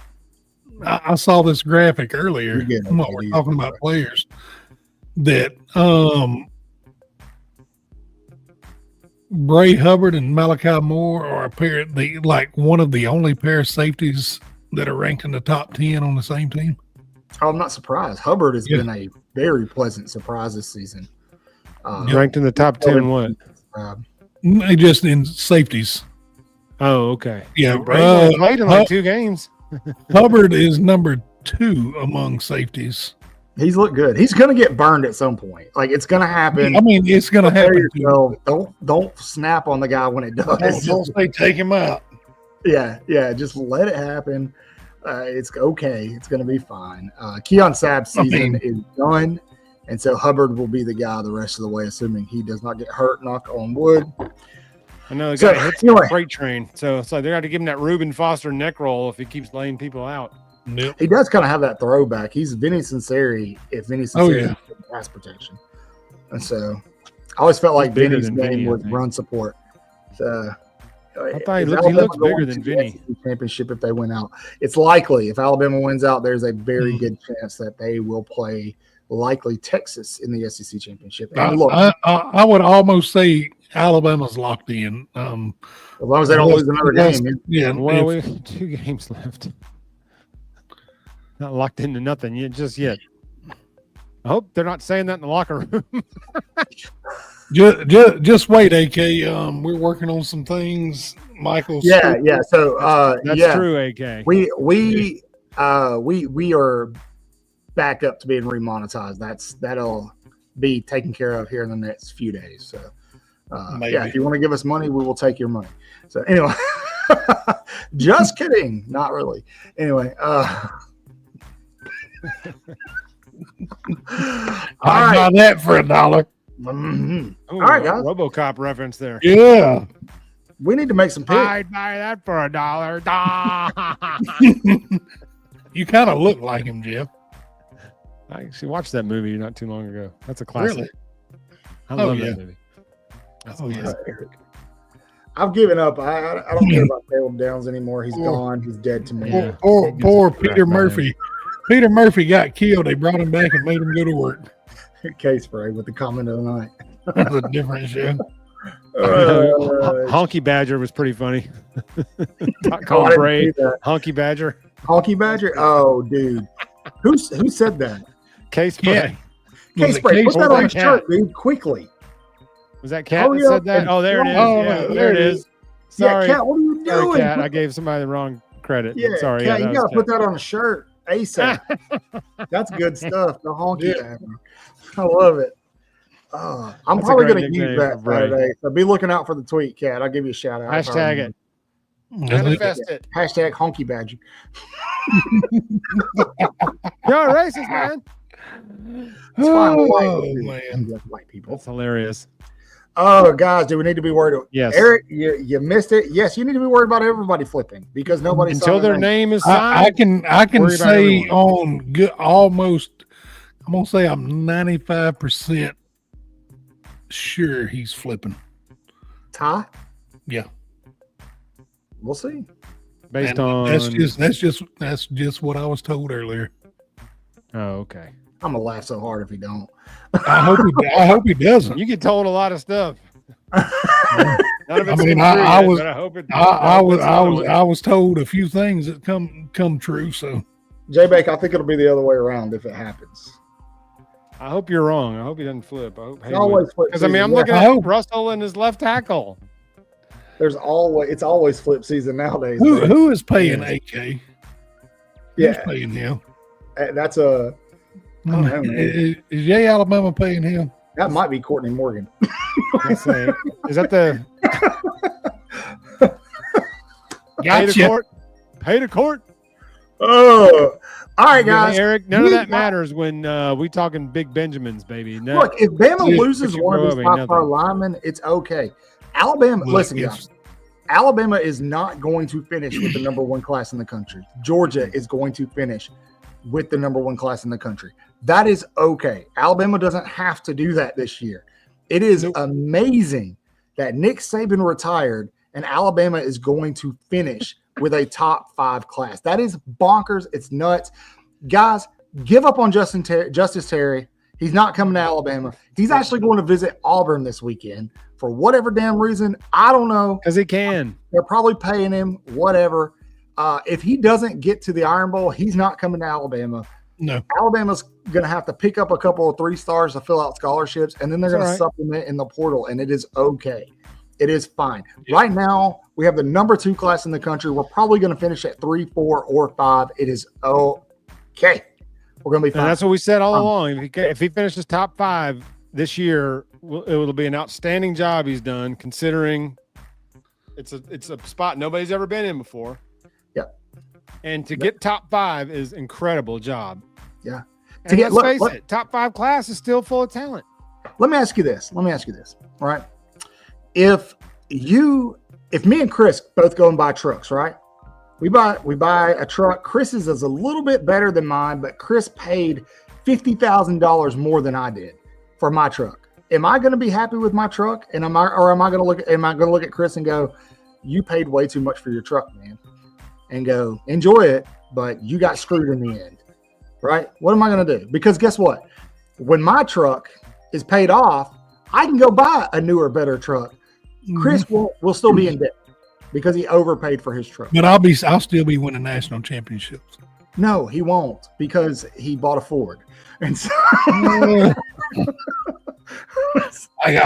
I saw this graphic earlier. We're talking about players that Bray Hubbard and Malachi Moore are one of the only pair of safeties that are ranked in the top 10 on the same team. Oh, I'm not surprised. Hubbard has been a very pleasant surprise this season. Ranked in the top 10 what? Just in safeties. Oh, okay. Yeah. Bray played in like 2 games. Hubbard is number 2 among safeties. He's looked good. He's going to get burned at some point. Like, it's going to happen. I mean, it's going to happen. Don't snap on the guy when it does. Don't say take him out. Yeah. Just let it happen. It's okay. It's going to be fine. Keon Sabb's season is done, and so Hubbard will be the guy the rest of the way, assuming he does not get hurt. Knock on wood. I know the guy hits the freight train, so it's like they got to give him that Reuben Foster neck roll if he keeps laying people out. Yep. He does kind of have that throwback. He's Vinny Sinceri if Vinny Sinceri had pass protection. And so I always felt like Vinny's game was run support. So I thought he looks bigger than Vinny. Championship if they win out. It's likely if Alabama wins out, there's a very good chance that they will play likely Texas in the SEC championship. And look, I would almost say Alabama's locked in. As long as they don't lose another game. Yeah. Well, we have 2 games left. Not locked into nothing yet, just yet. I hope they're not saying that in the locker room. just wait, AK. We're working on some things. Michael's Yeah. So that's true, AK. We are back up to being remonetized. That'll be taken care of here in the next few days. So if you want to give us money, we will take your money. So anyway, just kidding. Not really. Anyway, I buy that for $1. Mm-hmm. Ooh, all right, guys. RoboCop reference there. Yeah. We need to make some picks. I'd buy that for $1. You kind of look like him, Jeff. I actually watched that movie not too long ago. That's a classic. Really? I love that movie. That's Eric. I've given up. I don't care about Caleb Downs anymore. He's gone. He's dead to me. Yeah. Poor Peter Murphy. Peter Murphy got killed. They brought him back and made him go to work. Case spray with the comment of the night. That's a different show. Honky Badger was pretty funny. Colin Bray, Honky Badger. Honky Badger? Oh, dude. Who said that? Case spray. Case spray. Put that on a shirt, dude, quickly. Was that Cat that said that? Oh, there it is. Yeah, there it is. Sorry. Yeah, Cat, what are you doing? Sorry, Cat. I gave somebody the wrong credit. Yeah, sorry. Cat, you got to put that on a shirt ASAP. That's good stuff. The Honky Badger. I love it. I'm probably going to use that Saturday. So be looking out for the tweet, Cat. I'll give you a shout out. Hashtag it. Manifest it. Hashtag Honky Badger. You're a racist, man. It's fine. Man. White people. That's hilarious. Oh, guys, do we need to be worried? Yes. Eric, you missed it. Yes, you need to be worried about everybody flipping because nobody until their name is signed. I can say on good, almost. I'm gonna say I'm 95% sure he's flipping. Ty? Yeah. We'll see. Based on that's just what I was told earlier. Oh, okay. I'm gonna laugh so hard if he don't. I hope he doesn't. You get told a lot of stuff. None of it's I was told a few things that come true. So, J-Bake, I think it'll be the other way around if it happens. I hope you're wrong. I hope he doesn't flip. I hope because I'm looking at Russell and his left tackle. It's always flip season nowadays. Who is paying AK? Yeah, who's paying him? That's a. I don't know, is Yay Alabama paying him? That might be Courtney Morgan. Is that the Gotcha. Pay to court? Oh, all right, guys. Eric, none of that matters when we talking big Benjamins, baby. No. Look, if Bama loses one of these top-star linemen, it's okay. Alabama, listen, guys. Alabama is not going to finish with the number 1 class in the country. Georgia is going to finish with the number 1 class in the country. That is okay. Alabama doesn't have to do that this year. It is amazing that Nick Saban retired and Alabama is going to finish with a top 5 class. That is bonkers. It's nuts. Guys, give up on Justice Terry. He's not coming to Alabama. He's actually going to visit Auburn this weekend for whatever damn reason. I don't know. Because he can. They're probably paying him, whatever. If he doesn't get to the Iron Bowl, he's not coming to Alabama. No. Alabama's going to have to pick up a couple of 3 stars to fill out scholarships, and then they're going to supplement in the portal, and it is okay. It is fine. Right now, we have the number 2 class in the country. We're probably going to finish at 3, 4, or 5. It is okay. We're going to be fine. And that's what we said all along. If he finishes top 5 this year, it'll be an outstanding job he's done, considering it's a spot nobody's ever been in before. Yep. And to get top 5 is incredible job. Yeah. And let's face it, top 5 class is still full of talent. Let me ask you this. All right. If me and Chris both go and buy trucks, right? We buy a truck. Chris's is a little bit better than mine, but Chris paid $50,000 more than I did for my truck. Am I going to be happy with my truck? And am I going to look at Chris and go, you paid way too much for your truck, man? And go, enjoy it, but you got screwed in the end, right? What am I going to do? Because guess what? When my truck is paid off, I can go buy a newer, better truck. Chris will still be in debt because he overpaid for his truck. But I'll still be winning national championships. No, he won't, because he bought a Ford. And so I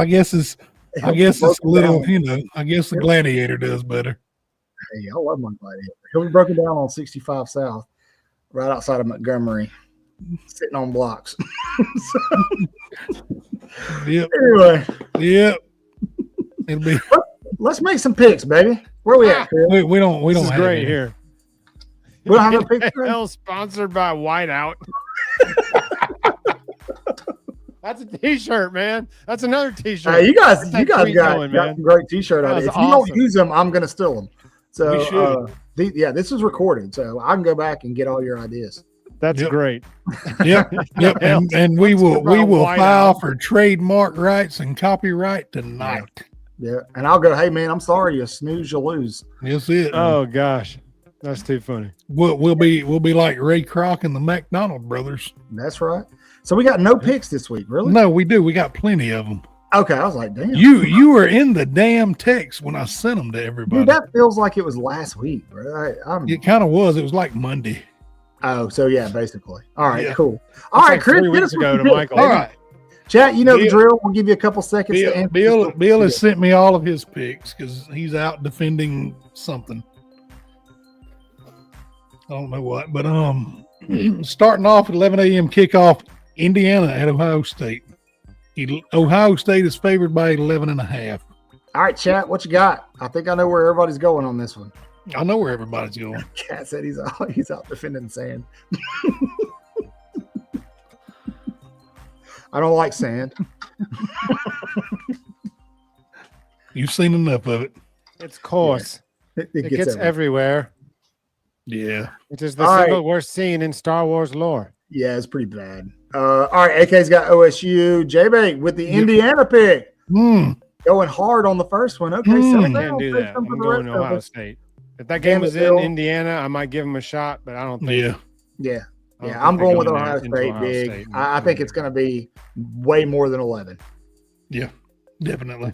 guess it's a little, I guess the Gladiator does better. Hey, I love my Gladiator. He'll be broken down on 65 South, right outside of Montgomery, sitting on blocks. Yep. Anyway. Yep. It'll be. Let's make some picks, baby. Where we at, Chris? We don't This is have great any. here. We don't have a pick. NFL sponsored by Whiteout. That's a T-shirt, man. That's another T-shirt. You guys That got tweet going, some great T-shirt That ideas. was If you awesome. don't use them, I'm going to steal them. So, We should. this is recorded, so I can go back and get all your ideas. That's Yep. great. Yep. And we will Whiteout. file for trademark rights and copyright tonight. Yeah, and I'll go, hey, man, I'm sorry. You snooze, you lose. That's it. Oh gosh, that's too funny. We'll be like Ray Kroc and the McDonald brothers. That's right. So we got no picks this week, really? No, we do. We got plenty of them. Okay, I was like, damn. You were in the damn text when I sent them to everybody. Dude, that feels like it was last week, bro. It kind of was. It was like Monday. Oh, so yeah, basically. All right, Yeah. cool. All right, like Chris, 3 get weeks us ago with to your Michael. picks. All right. Chat, you know the Bill- drill. We'll give you a couple seconds to answer. Bill has sent me all of his picks because he's out defending something. I don't know what, but starting off at 11 a.m. kickoff, Indiana at Ohio State. Ohio State is favored by 11.5. All right, chat, what you got? I think I know where everybody's going on this one. I know where everybody's going. Cat said he's out defending sand. I don't like sand. You've seen enough of it. It's coarse. It It gets gets everywhere. everywhere. Yeah. Which is the All single right. worst scene in Star Wars lore. Yeah, it's pretty bad. All right, AK's got OSU. J-Bake with the Yep. Indiana pick. Hmm. Going hard on the first one. Okay, Hmm. settle I down. can't do Say that. something I'm for the going rest to of Ohio us. State. If that Damn game it, was in Bill. Indiana, I might give him a shot, but I don't think. Yeah. Yeah. I don't Yeah, think I'm they going go with in there Ohio into State Ohio big. State. I think it's going to be way more than 11. Yeah. Definitely.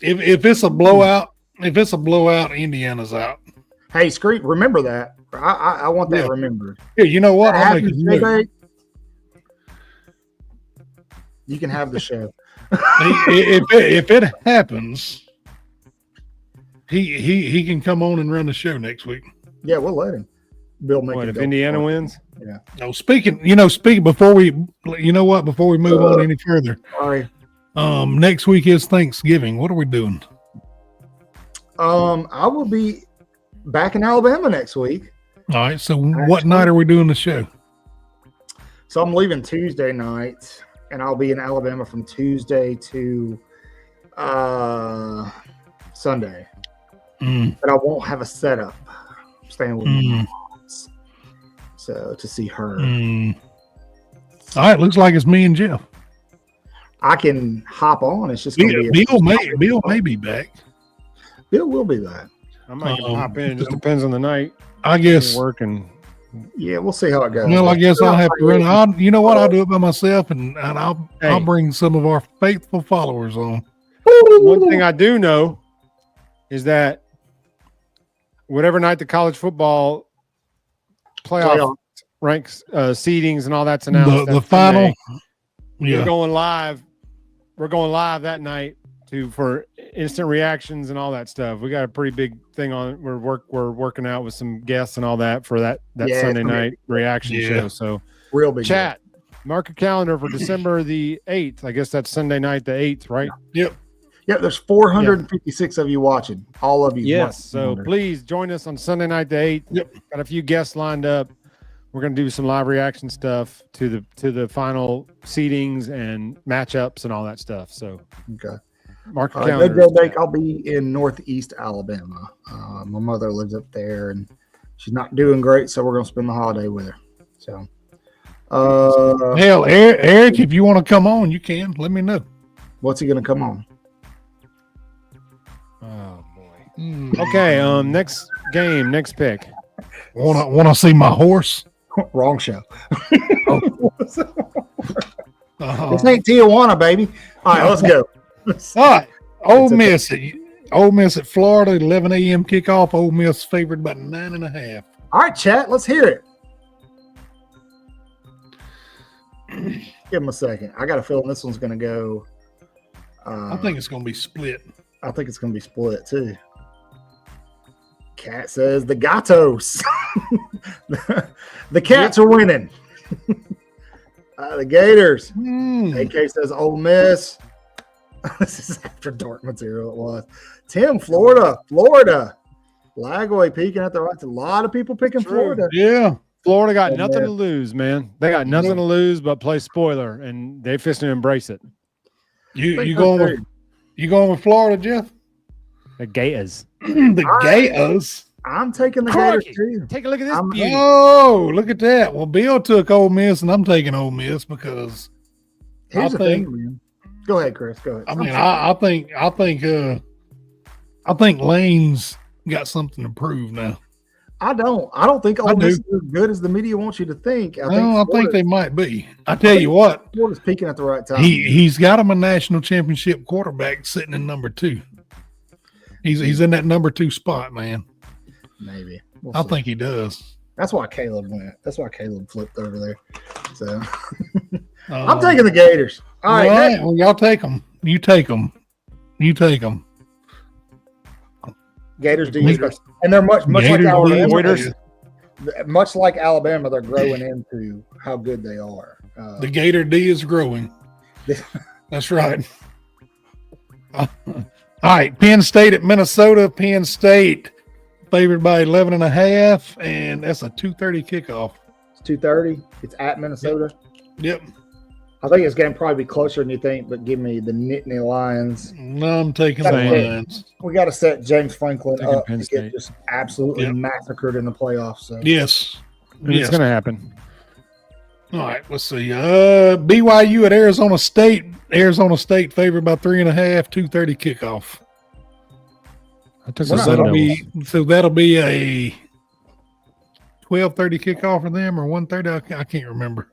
If it's a blowout, Indiana's out. Hey, Screet, remember that. I want that Yeah. remembered. Here, you know what? I'll make Happens, a note. J-Bake, you can have the show. If it happens, he can come on and run the show next week. Yeah, we'll let him. Bill make What it if go Indiana for it. wins? No, speaking before we move on any further. Sorry. Next week is Thanksgiving. What are we doing? I will be back in Alabama next week. All right. So what night are we doing the show? So I'm leaving Tuesday night, and I'll be in Alabama from Tuesday to Sunday. But I won't have a setup. I'm staying with my moms. So to see her. All right. Looks like it's me and Jeff. I can hop on. It's just gonna be Bill may be back. Bill will be back. I might hop in. It just depends on the night. I guess. Working. Yeah, we'll see how it goes. Well, I guess I'll have to run. I'll do it by myself, and I'll bring some of our faithful followers on. One thing I do know is that whatever night the college football playoff ranks, seedings, and all that's announced, The final. We're Yeah. going live we're going live that night for instant reactions and all that stuff. We got a pretty big thing on. We're working out with some guests and all that for that Sunday night reaction show. So real big chat. Mark your calendar for December the 8th. I guess that's Sunday night, the 8th, right? Yep. Yep. There's 456 of you watching. All of you. Yes. So please join us on Sunday night, the 8th. Yep. Got a few guests lined up. We're going to do some live reaction stuff to the final seedings and matchups and all that stuff. So okay. Mark your calendar. I'll be in Northeast Alabama. My mother lives up there, and she's not doing great, so we're going to spend the holiday with her. So. Hell, Eric, if you want to come on, you can. Let me know. What's he going to come on? Oh boy. Okay. Next game. Next pick. Want to see my horse? Wrong show. This Uh-huh. ain't Tijuana, baby. All right, let's go. All right. Ole Miss at Florida, 11 a.m. kickoff. Ole Miss favored by 9.5. All right, chat. Let's hear it. Give him a second. I got a feeling this one's going to go. I think it's going to be split. I think it's going to be split too. Cat says the Gatos. The Cats are winning. The Gators. AK says Ole Miss. This is after dark material. It was. Tim, Florida. Lagway peeking at the right. A lot of people picking Florida. Yeah. Florida got nothing to lose, man. They got nothing to lose but play spoiler, and they fist to embrace it. You going with Florida, Jeff? The Gators. The Gators. I'm taking the Gators too. Take a look at this beauty. Oh, look at that. Well, Bill took Ole Miss, and I'm taking Ole Miss because Here's the thing, man. Go ahead, Chris. Go ahead. I mean, I think Lane's got something to prove now. I don't think Ole Miss is as good as the media wants you to think. I think they might be. I tell you what, Florida's peaking at the right time. He's got him a national championship quarterback sitting in number 2. He's in that number 2 spot, man. Maybe. I think he does. That's why Caleb went. That's why Caleb flipped over there. So I'm taking the Gators. All right. Well, y'all take them. You take them. Gators do you special. And they're much like Alabama. Much like Alabama, they're growing into how good they are. The Gator D is growing. That's right. All right, Penn State at Minnesota. Penn State favored by 11.5, and that's a 2:30 kickoff. It's 2:30. It's at Minnesota. Yep. I think it's going to probably be closer than you think, but give me the Nittany Lions. No, I'm taking the Lions. We got to set James Franklin up Penn to State. get just absolutely massacred in the playoffs. So. Yes. It's going to happen. All right, let's see. BYU at Arizona State. Arizona State favored by 3.5, 2:30 kickoff. So that'll be a 12:30 kickoff for them or 1:30. I can't remember.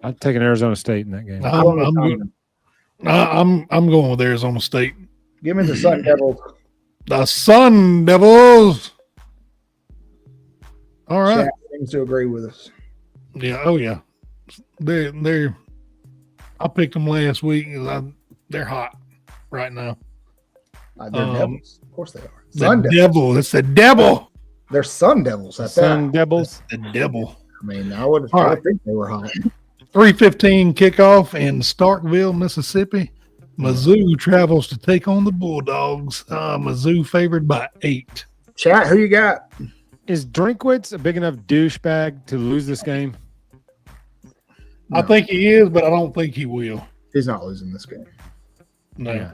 I'm taking Arizona State in that game. I'm going with Arizona State. Give me the Sun Devils. The Sun Devils. All right. Chat seems to agree with us. Yeah. Oh yeah. They're. I picked them last week. They're hot right now. They're Devils. Of course they are. Sun Devil. It's the devil. They're Sun Devils. Sun Devils. The devil. I mean, I would think they were hot. 3:15 kickoff in Starkville, Mississippi. Mizzou travels to take on the Bulldogs. Mizzou favored by 8. Chat, who you got? Is Drinkwitz a big enough douchebag to lose this game? No. I think he is, but I don't think he will. He's not losing this game. No. Yeah.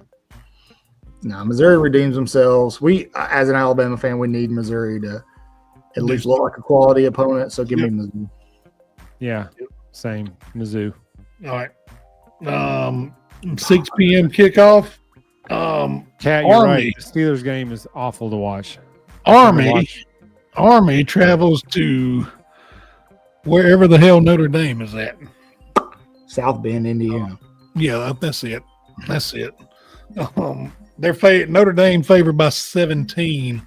No, Missouri redeems themselves. We, as an Alabama fan, we need Missouri to at least look like a quality opponent. So give me Mizzou. Yeah, same. Mizzou. All right. 6 p.m. kickoff. Cat, you're right. The Steelers game is awful to watch. Army travels to wherever the hell Notre Dame is at. South Bend, Indiana. Yeah, that's it. Notre Dame favored by 17.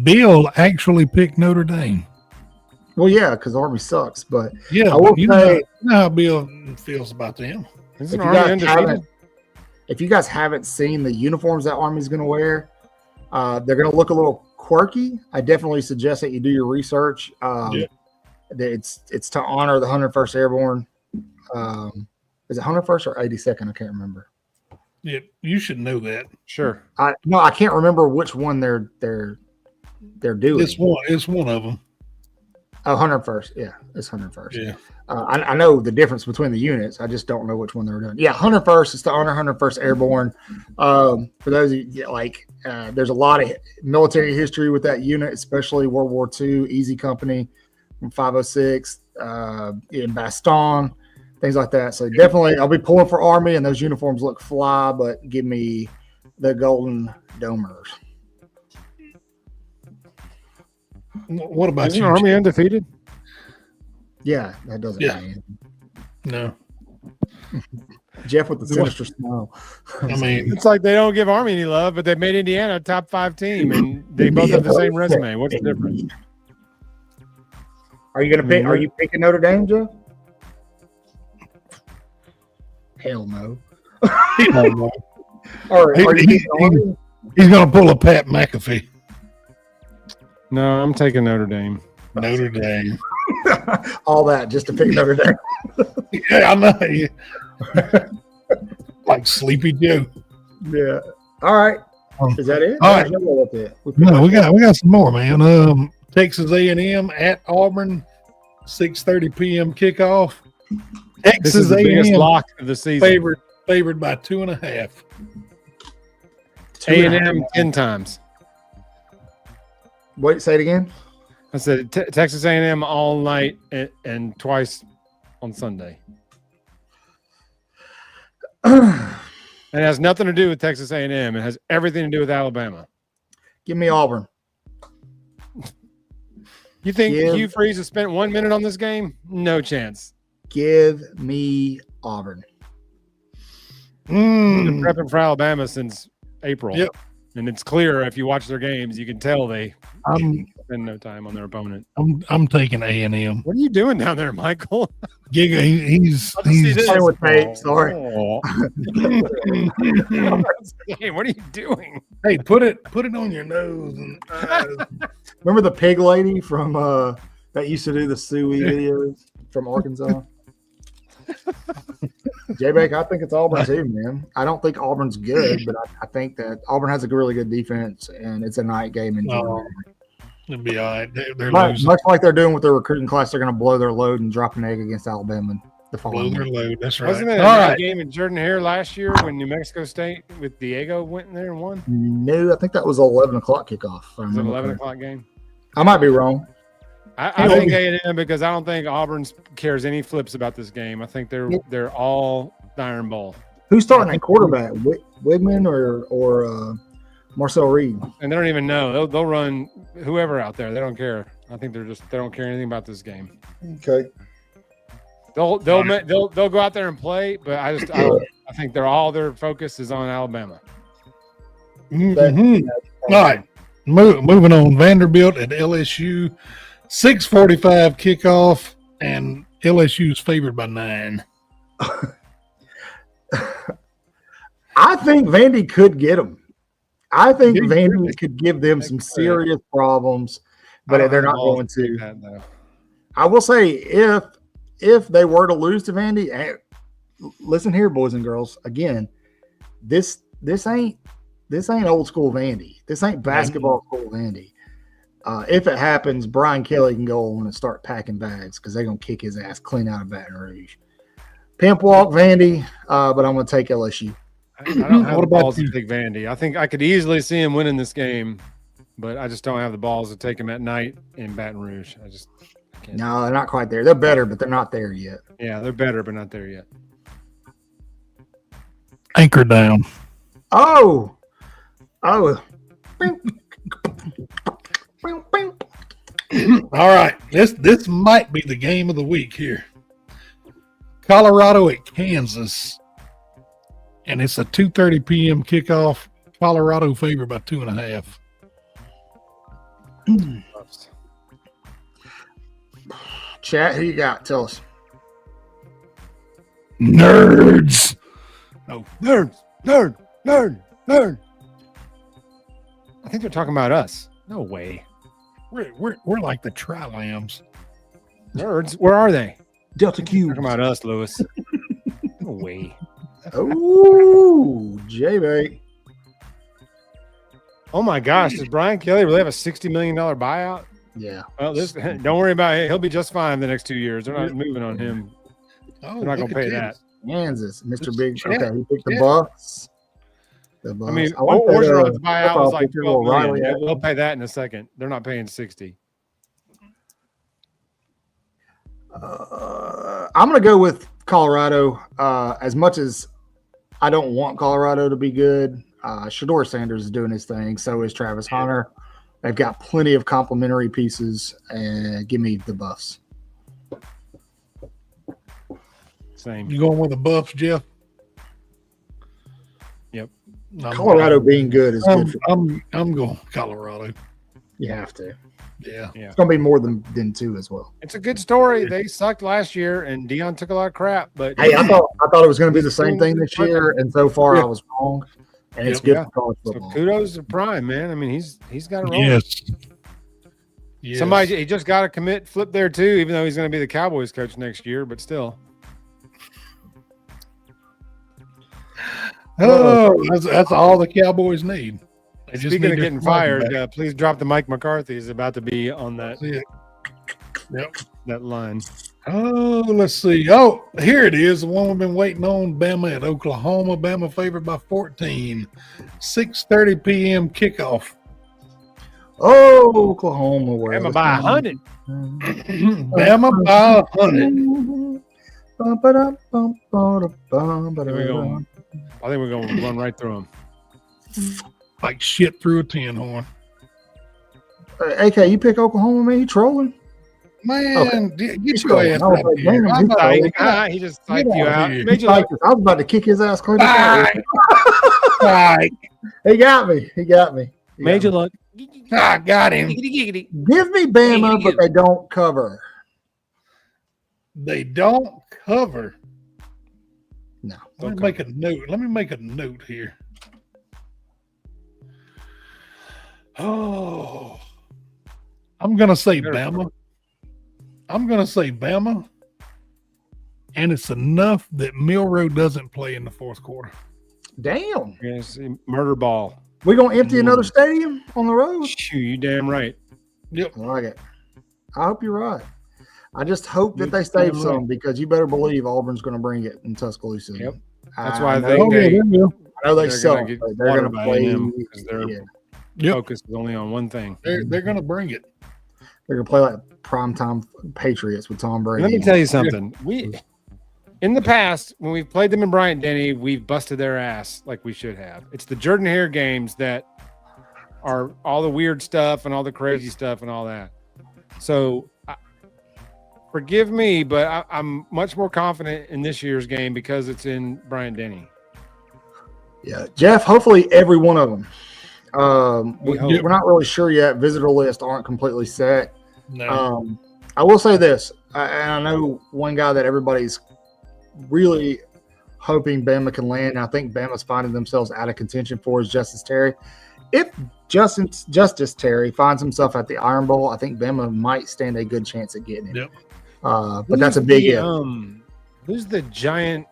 Bill actually picked Notre Dame. Well, yeah, because Army sucks. But yeah, I will you say, know how Bill feels about them. Isn't Army undefeated? If you guys haven't seen the uniforms that Army's going to wear, they're going to look a little quirky. I definitely suggest that you do your research. It's to honor the 101st Airborne. Is it 101st or 82nd? I can't remember. Yeah, you should know that. Sure. I can't remember which one they're doing. It's one of them. Oh, 101st. Yeah, it's 101st. Yeah. I know the difference between the units. I just don't know which one they're doing. Yeah, 101st is to honor 101st Airborne. For those of you, there's a lot of military history with that unit, especially World War II, Easy Company from 506, in Bastogne, things like that. So definitely, I'll be pulling for Army, and those uniforms look fly, but give me the Golden Domers. What about Isn't you? Army undefeated? Yeah, that doesn't mean. No. Jeff with the sinister smile. I mean, It's like they don't give Army any love, but they made Indiana a top 5 team, and they both have the same resume. What's the difference? Are you gonna pick? Are you picking Notre Dame, Jeff? Hell no. All right, he's going to pull a Pat McAfee. No, I'm taking Notre Dame. Notre Dame. All that just to pick Notre Dame. Yeah, I know. Like Sleepy Joe. Yeah. All right. Is that it? All right. No, we got some more, man. Texas A&M at Auburn, 6:30 p.m. kickoff. This is the biggest lock of the season. Favored by 2.5. A&M 10 times. Wait, say it again. I said Texas A&M all night and twice on Sunday. It has nothing to do with Texas A&M. It has everything to do with Alabama. Give me Auburn. You think Hugh Freeze has spent 1 minute on this game? No chance. Give me Auburn. Been prepping for Alabama since April. Yep. And it's clear if you watch their games, you can tell they spend no time on their opponent. I'm taking A&M. What are you doing down there, Michael? Giga, he's playing with tape. Sorry. Hey, what are you doing? Hey, put it on your nose and Remember the pig lady from that used to do the Suey videos from Arkansas? J-Bake, I think it's Auburn too, man. I don't think Auburn's good, but I think that Auburn has a really good defense, and it's a night game in Georgia. It'll be all right. They're much like they're doing with their recruiting class, they're going to blow their load and drop an egg against Alabama the following blow their load. That's right. Wasn't it a night game in Jordan Hare last year when New Mexico State with Diego went in there and won? No, I think that was an 11 o'clock kickoff. Was it an 11 o'clock game? I might be wrong. I think A&M because I don't think Auburn cares any flips about this game. I think they're all iron ball. Who's starting at quarterback? Wigman or Marcel Reed? And they don't even know. They'll run whoever out there. They don't care. I think they don't care anything about this game. Okay. They'll go out there and play, but I think their focus is on Alabama. Mm-hmm. All right. Moving on. Vanderbilt at LSU. 6:45 kickoff, and LSU's favored by 9. I think Vandy could get them. I think Vandy could give them some serious problems, but they're not going to. I will say if they were to lose to Vandy, listen here, boys and girls. Again, this ain't old school Vandy. This ain't basketball school Vandy. If it happens, Brian Kelly can go on and start packing bags because they're going to kick his ass clean out of Baton Rouge. Pimp walk Vandy, but I'm going to take LSU. I don't have the balls to take Vandy. I think I could easily see him winning this game, but I just don't have the balls to take him at night in Baton Rouge. I can't. No, they're not quite there. They're better, but they're not there yet. Yeah, they're better, but not there yet. Anchor down. Oh. All right, this might be the game of the week here. Colorado at Kansas, and it's a 2:30 p.m. kickoff. Colorado favored by 2.5. Chat, who you got? Tell us. Nerds. Nerd. I think they're talking about us. No way. We're like the Tri-Lambs. Nerds. Where are they? Delta Q. Talking about us, Lewis. No way. Oh, J-Bait. Oh my gosh, does Brian Kelly really have a $60 million buyout? Yeah. Well, don't worry about it. He'll be just fine the next 2 years. They're not moving on him. Oh, They're not going to pay that. Kansas, Mr. Big. Yeah. Okay, he picked the Bucks. I mean, Orgeron's buyout was like $12 million. Riley. They'll pay that in a second. They're not paying 60. I'm going to go with Colorado. As much as I don't want Colorado to be good, Shedeur Sanders is doing his thing. So is Travis Hunter. They've got plenty of complementary pieces. And give me the Buffs. Same. You going with the Buffs, Jeff? Yep. Colorado being good is good. I'm going Colorado. You have to. Yeah. It's going to be more than 2 as well. It's a good story. They sucked last year, and Deion took a lot of crap. But Hey, I thought it was going to be the same thing this year, and so far I was wrong. And it's good for college so football. kudos to Prime, man. I mean, he's got it wrong. Yes. Somebody he just got to flip there too, even though he's going to be the Cowboys coach next year. But still, That's all the Cowboys need. They just speaking need of their getting fired, quarterback. please drop the Mike McCarthy. He's about to be on that That's it. Yep. that line. Oh, let's see. Oh, here it is. The one we've been waiting on. Bama at Oklahoma. Bama favored by 14. 6:30 p.m. kickoff. Oh, Oklahoma. Bama by 100. Bama by 100. Here we go. I think we're going to run right through him. Like shit through a tin horn. AK, you pick Oklahoma, man? You trolling? Man, get your trolling. ass I was out like, here. damn, I'm he's not trolling. He just psyched you out. here. Made you look. I was about to kick his ass clean. Right. He got me. Made you look. I got him. Give me Bama, but they don't cover. They don't cover. No. Let me make a note. Let me make a note here. Oh, I'm gonna say Bama. I'm gonna say Bama, and it's enough that Milroe doesn't play in the fourth quarter. Damn. Yes, murder ball. We're going to empty another stadium on the road? Shoo, you damn right. Yep. I like it. I hope you're right. I just hope that they save some because you better believe Auburn's going to bring it in Tuscaloosa. Yep. That's I why know- I think there you go. I know they they're suck. gonna get but They're going to watered by play. A&M because their Yep. focus is only on one thing. They're gonna bring it. They're going to play like primetime Patriots with Tom Brady. Let me tell you something. We, in the past, when we've played them in Bryant Denny, we've busted their ass like we should have. It's the Jordan Hare games that are all the weird stuff and all the crazy stuff and all that. So, forgive me, but I'm much more confident in this year's game because it's in Bryant Denny. Yeah, Jeff. Hopefully, every one of them. hope. We're not really sure yet. Visitor lists aren't completely set. No. I will say this, and I know one guy that everybody's really hoping Bama can land. And I think Bama's finding themselves out of contention for is Justice Terry. If Justice Terry finds himself at the Iron Bowl, I think Bama might stand a good chance at getting him. Yep. But that's a big if. Who's the giant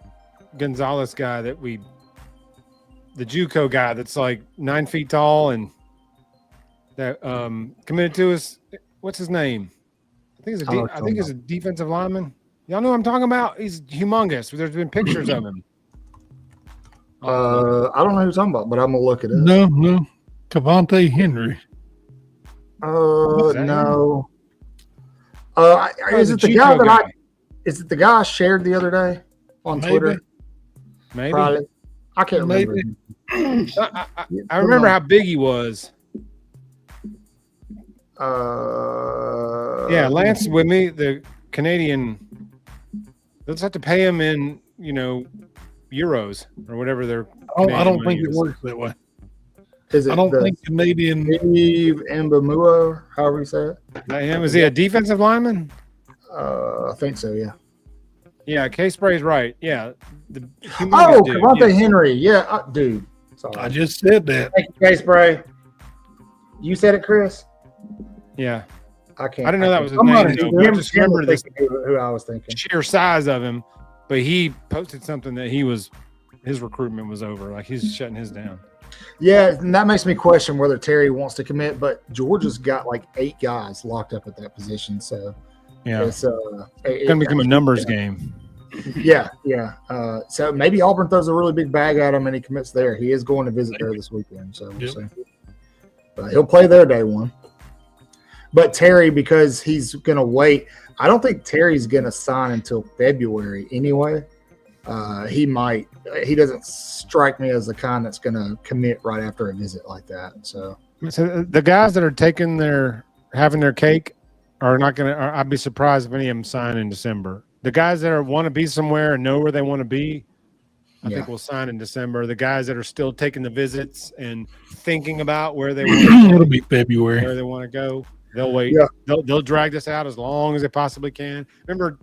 Gonzalez guy that the JUCO guy that's like 9 feet tall and that committed to us? What's his name? I think he's a defensive lineman. Y'all know what I'm talking about? He's humongous. There's been pictures of him. I don't know who you're talking about, but I'm gonna look it up. No. Cavante Henry. No. Is it the JUCO guy that is it the guy I shared the other day on Twitter? Maybe. Probably. I can't remember. Maybe. I remember how big he was. Yeah, Lance with me, the Canadian. Let's have to pay him in, euros or whatever they're. I don't think it works that way. Is it I don't think Canadian. Steve Mbamua, however you say it? Is he a defensive lineman? I think so, yeah. Yeah, K-Spray's right. Yeah. The Oh, dude, Cavante yes. Henry. Yeah, dude. Sorry. I just said that. Thank you, K-Spray. You said it, Chris? Yeah. I can't. I didn't know that was his Somebody- name, though, but I Jim- just Jim was remember this thinking who I was thinking. sheer size of him. But he posted something that his recruitment was over. Like he's shutting his down. Yeah, and that makes me question whether Terry wants to commit, but Georgia's got like 8 guys locked up at that position. So Yeah. it's Going to become a numbers game. Yeah. So maybe Auburn throws a really big bag at him and he commits there. He is going to visit there this weekend, so we'll see. But he'll play there day one. But Terry, because he's going to wait, I don't think Terry's going to sign until February anyway. He might. He doesn't strike me as the kind that's going to commit right after a visit like that. So the guys that are having their cake are not going to. I'd be surprised if any of them sign in December. The guys that want to be somewhere and know where they want to be, I think will sign in December. The guys that are still taking the visits and thinking about where they want to It'll be February. where they want to go, they'll wait. Yeah. They'll drag this out as long as they possibly can. Remember,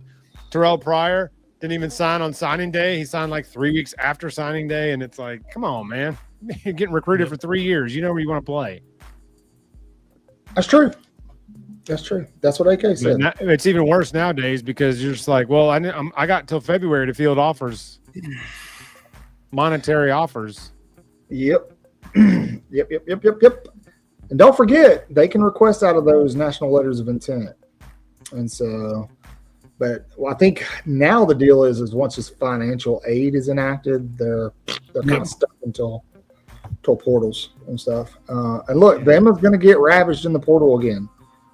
Terrell Pryor didn't even sign on signing day. He signed like 3 weeks after signing day, and it's like, come on, man. You're getting recruited for 3 years. You know where you want to play. that's true. That's true. That's what AK said. It's even worse nowadays because you're just like, well, I got till February to field offers, monetary offers. Yep. Yep. And don't forget, they can request out of those national letters of intent. And so, but I think now the deal is once this financial aid is enacted, they're kind of stuck until portals and stuff. And look, Bama's going to get ravaged in the portal again.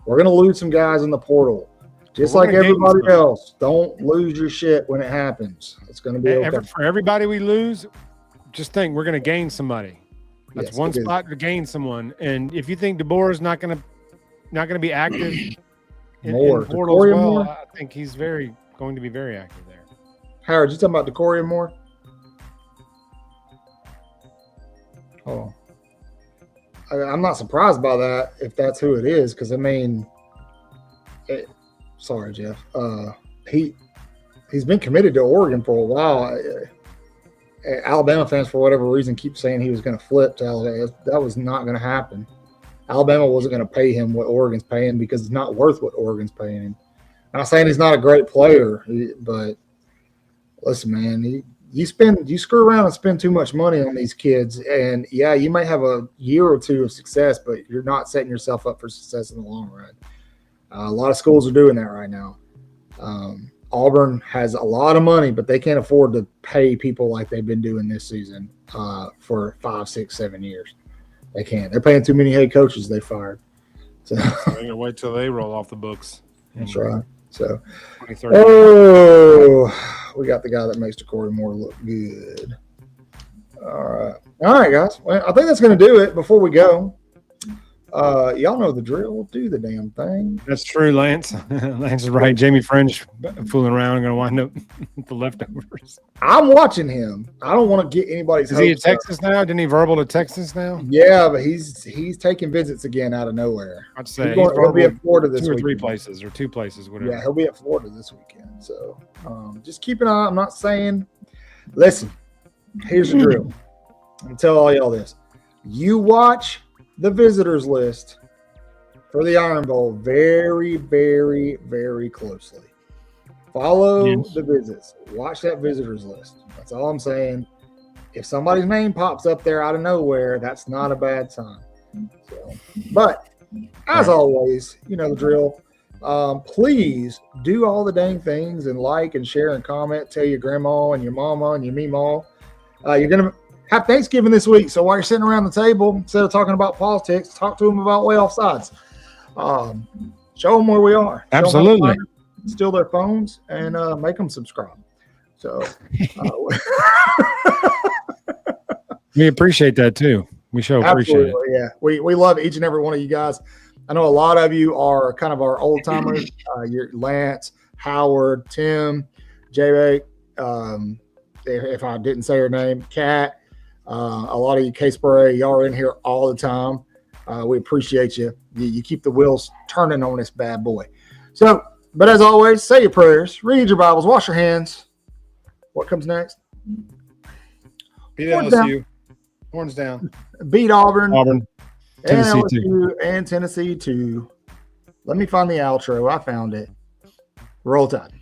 We're going to lose some guys in the portal. Just like everybody else. Don't lose your shit when it happens. It's going to be okay. For everybody we lose, just think we're going to gain somebody. That's one spot to gain someone. And if you think DeBoer is not going to be active in portal as well, I think he's going to be very active there. Howard, you talking about Decoria Moore? Oh, I'm not surprised by that if that's who it is, because I mean, sorry, Jeff. He's been committed to Oregon for a while. Alabama fans, for whatever reason, keep saying he was going to flip to Alabama. That was not going to happen. Alabama wasn't going to pay him what Oregon's paying because it's not worth what Oregon's paying him. I'm not saying he's not a great player, but listen, man, you screw around and spend too much money on these kids, and yeah, you might have a year or two of success, but you're not setting yourself up for success in the long run. A lot of schools are doing that right now. Auburn has a lot of money, but they can't afford to pay people like they've been doing this season for 5, 6, 7 years. They can't. They're paying too many head coaches they fired. So they're going to wait till they roll off the books. That's right. So, 2030. we got the guy that makes Decoria Moore look good. All right, guys. Well, I think that's going to do it. Before we go, y'all know the drill. Do the damn thing. That's true, Lance. Lance is right. Jamie French fooling around and going to wind up with the leftovers. I'm watching him. I don't want to get anybody's. Is he in Texas now? Didn't he verbal to Texas now? Yeah, but he's taking visits again out of nowhere. I'd say he'll be in Florida this 2 or weekend. 3 places or 2 places, whatever. Yeah, he'll be at Florida this weekend. So just keep an eye. I'm not saying. Listen, here's the drill. I'm gonna tell all y'all this. You watch the visitors list for the Iron Bowl very, very, very closely. Follow the visits. Watch that visitors list. That's all I'm saying. If somebody's name pops up there out of nowhere, that's not a bad sign. So, but as always, you know the drill. Please do all the dang things and like and share and comment. Tell your grandma and your mama and your meemaw. You're going to have Thanksgiving this week. So while you're sitting around the table, instead of talking about politics, talk to them about Waaaay Offsides. Show them where we are. Absolutely. Steal their phones and make them subscribe. So we appreciate that too. We appreciate it. Yeah, we love each and every one of you guys. I know a lot of you are kind of our old timers. You're Lance, Howard, Tim, J-Bay. If I didn't say her name, Kat. A lot of you K-Spray, y'all are in here all the time. We appreciate you. You keep the wheels turning on this bad boy. So But as always, say your prayers, read your Bibles, wash your hands. What comes next? Beat Horns LSU. Horns down. Beat Auburn. Auburn. And Tennessee LSU and Tennessee too. Let me find the outro. I found it. Roll Tide.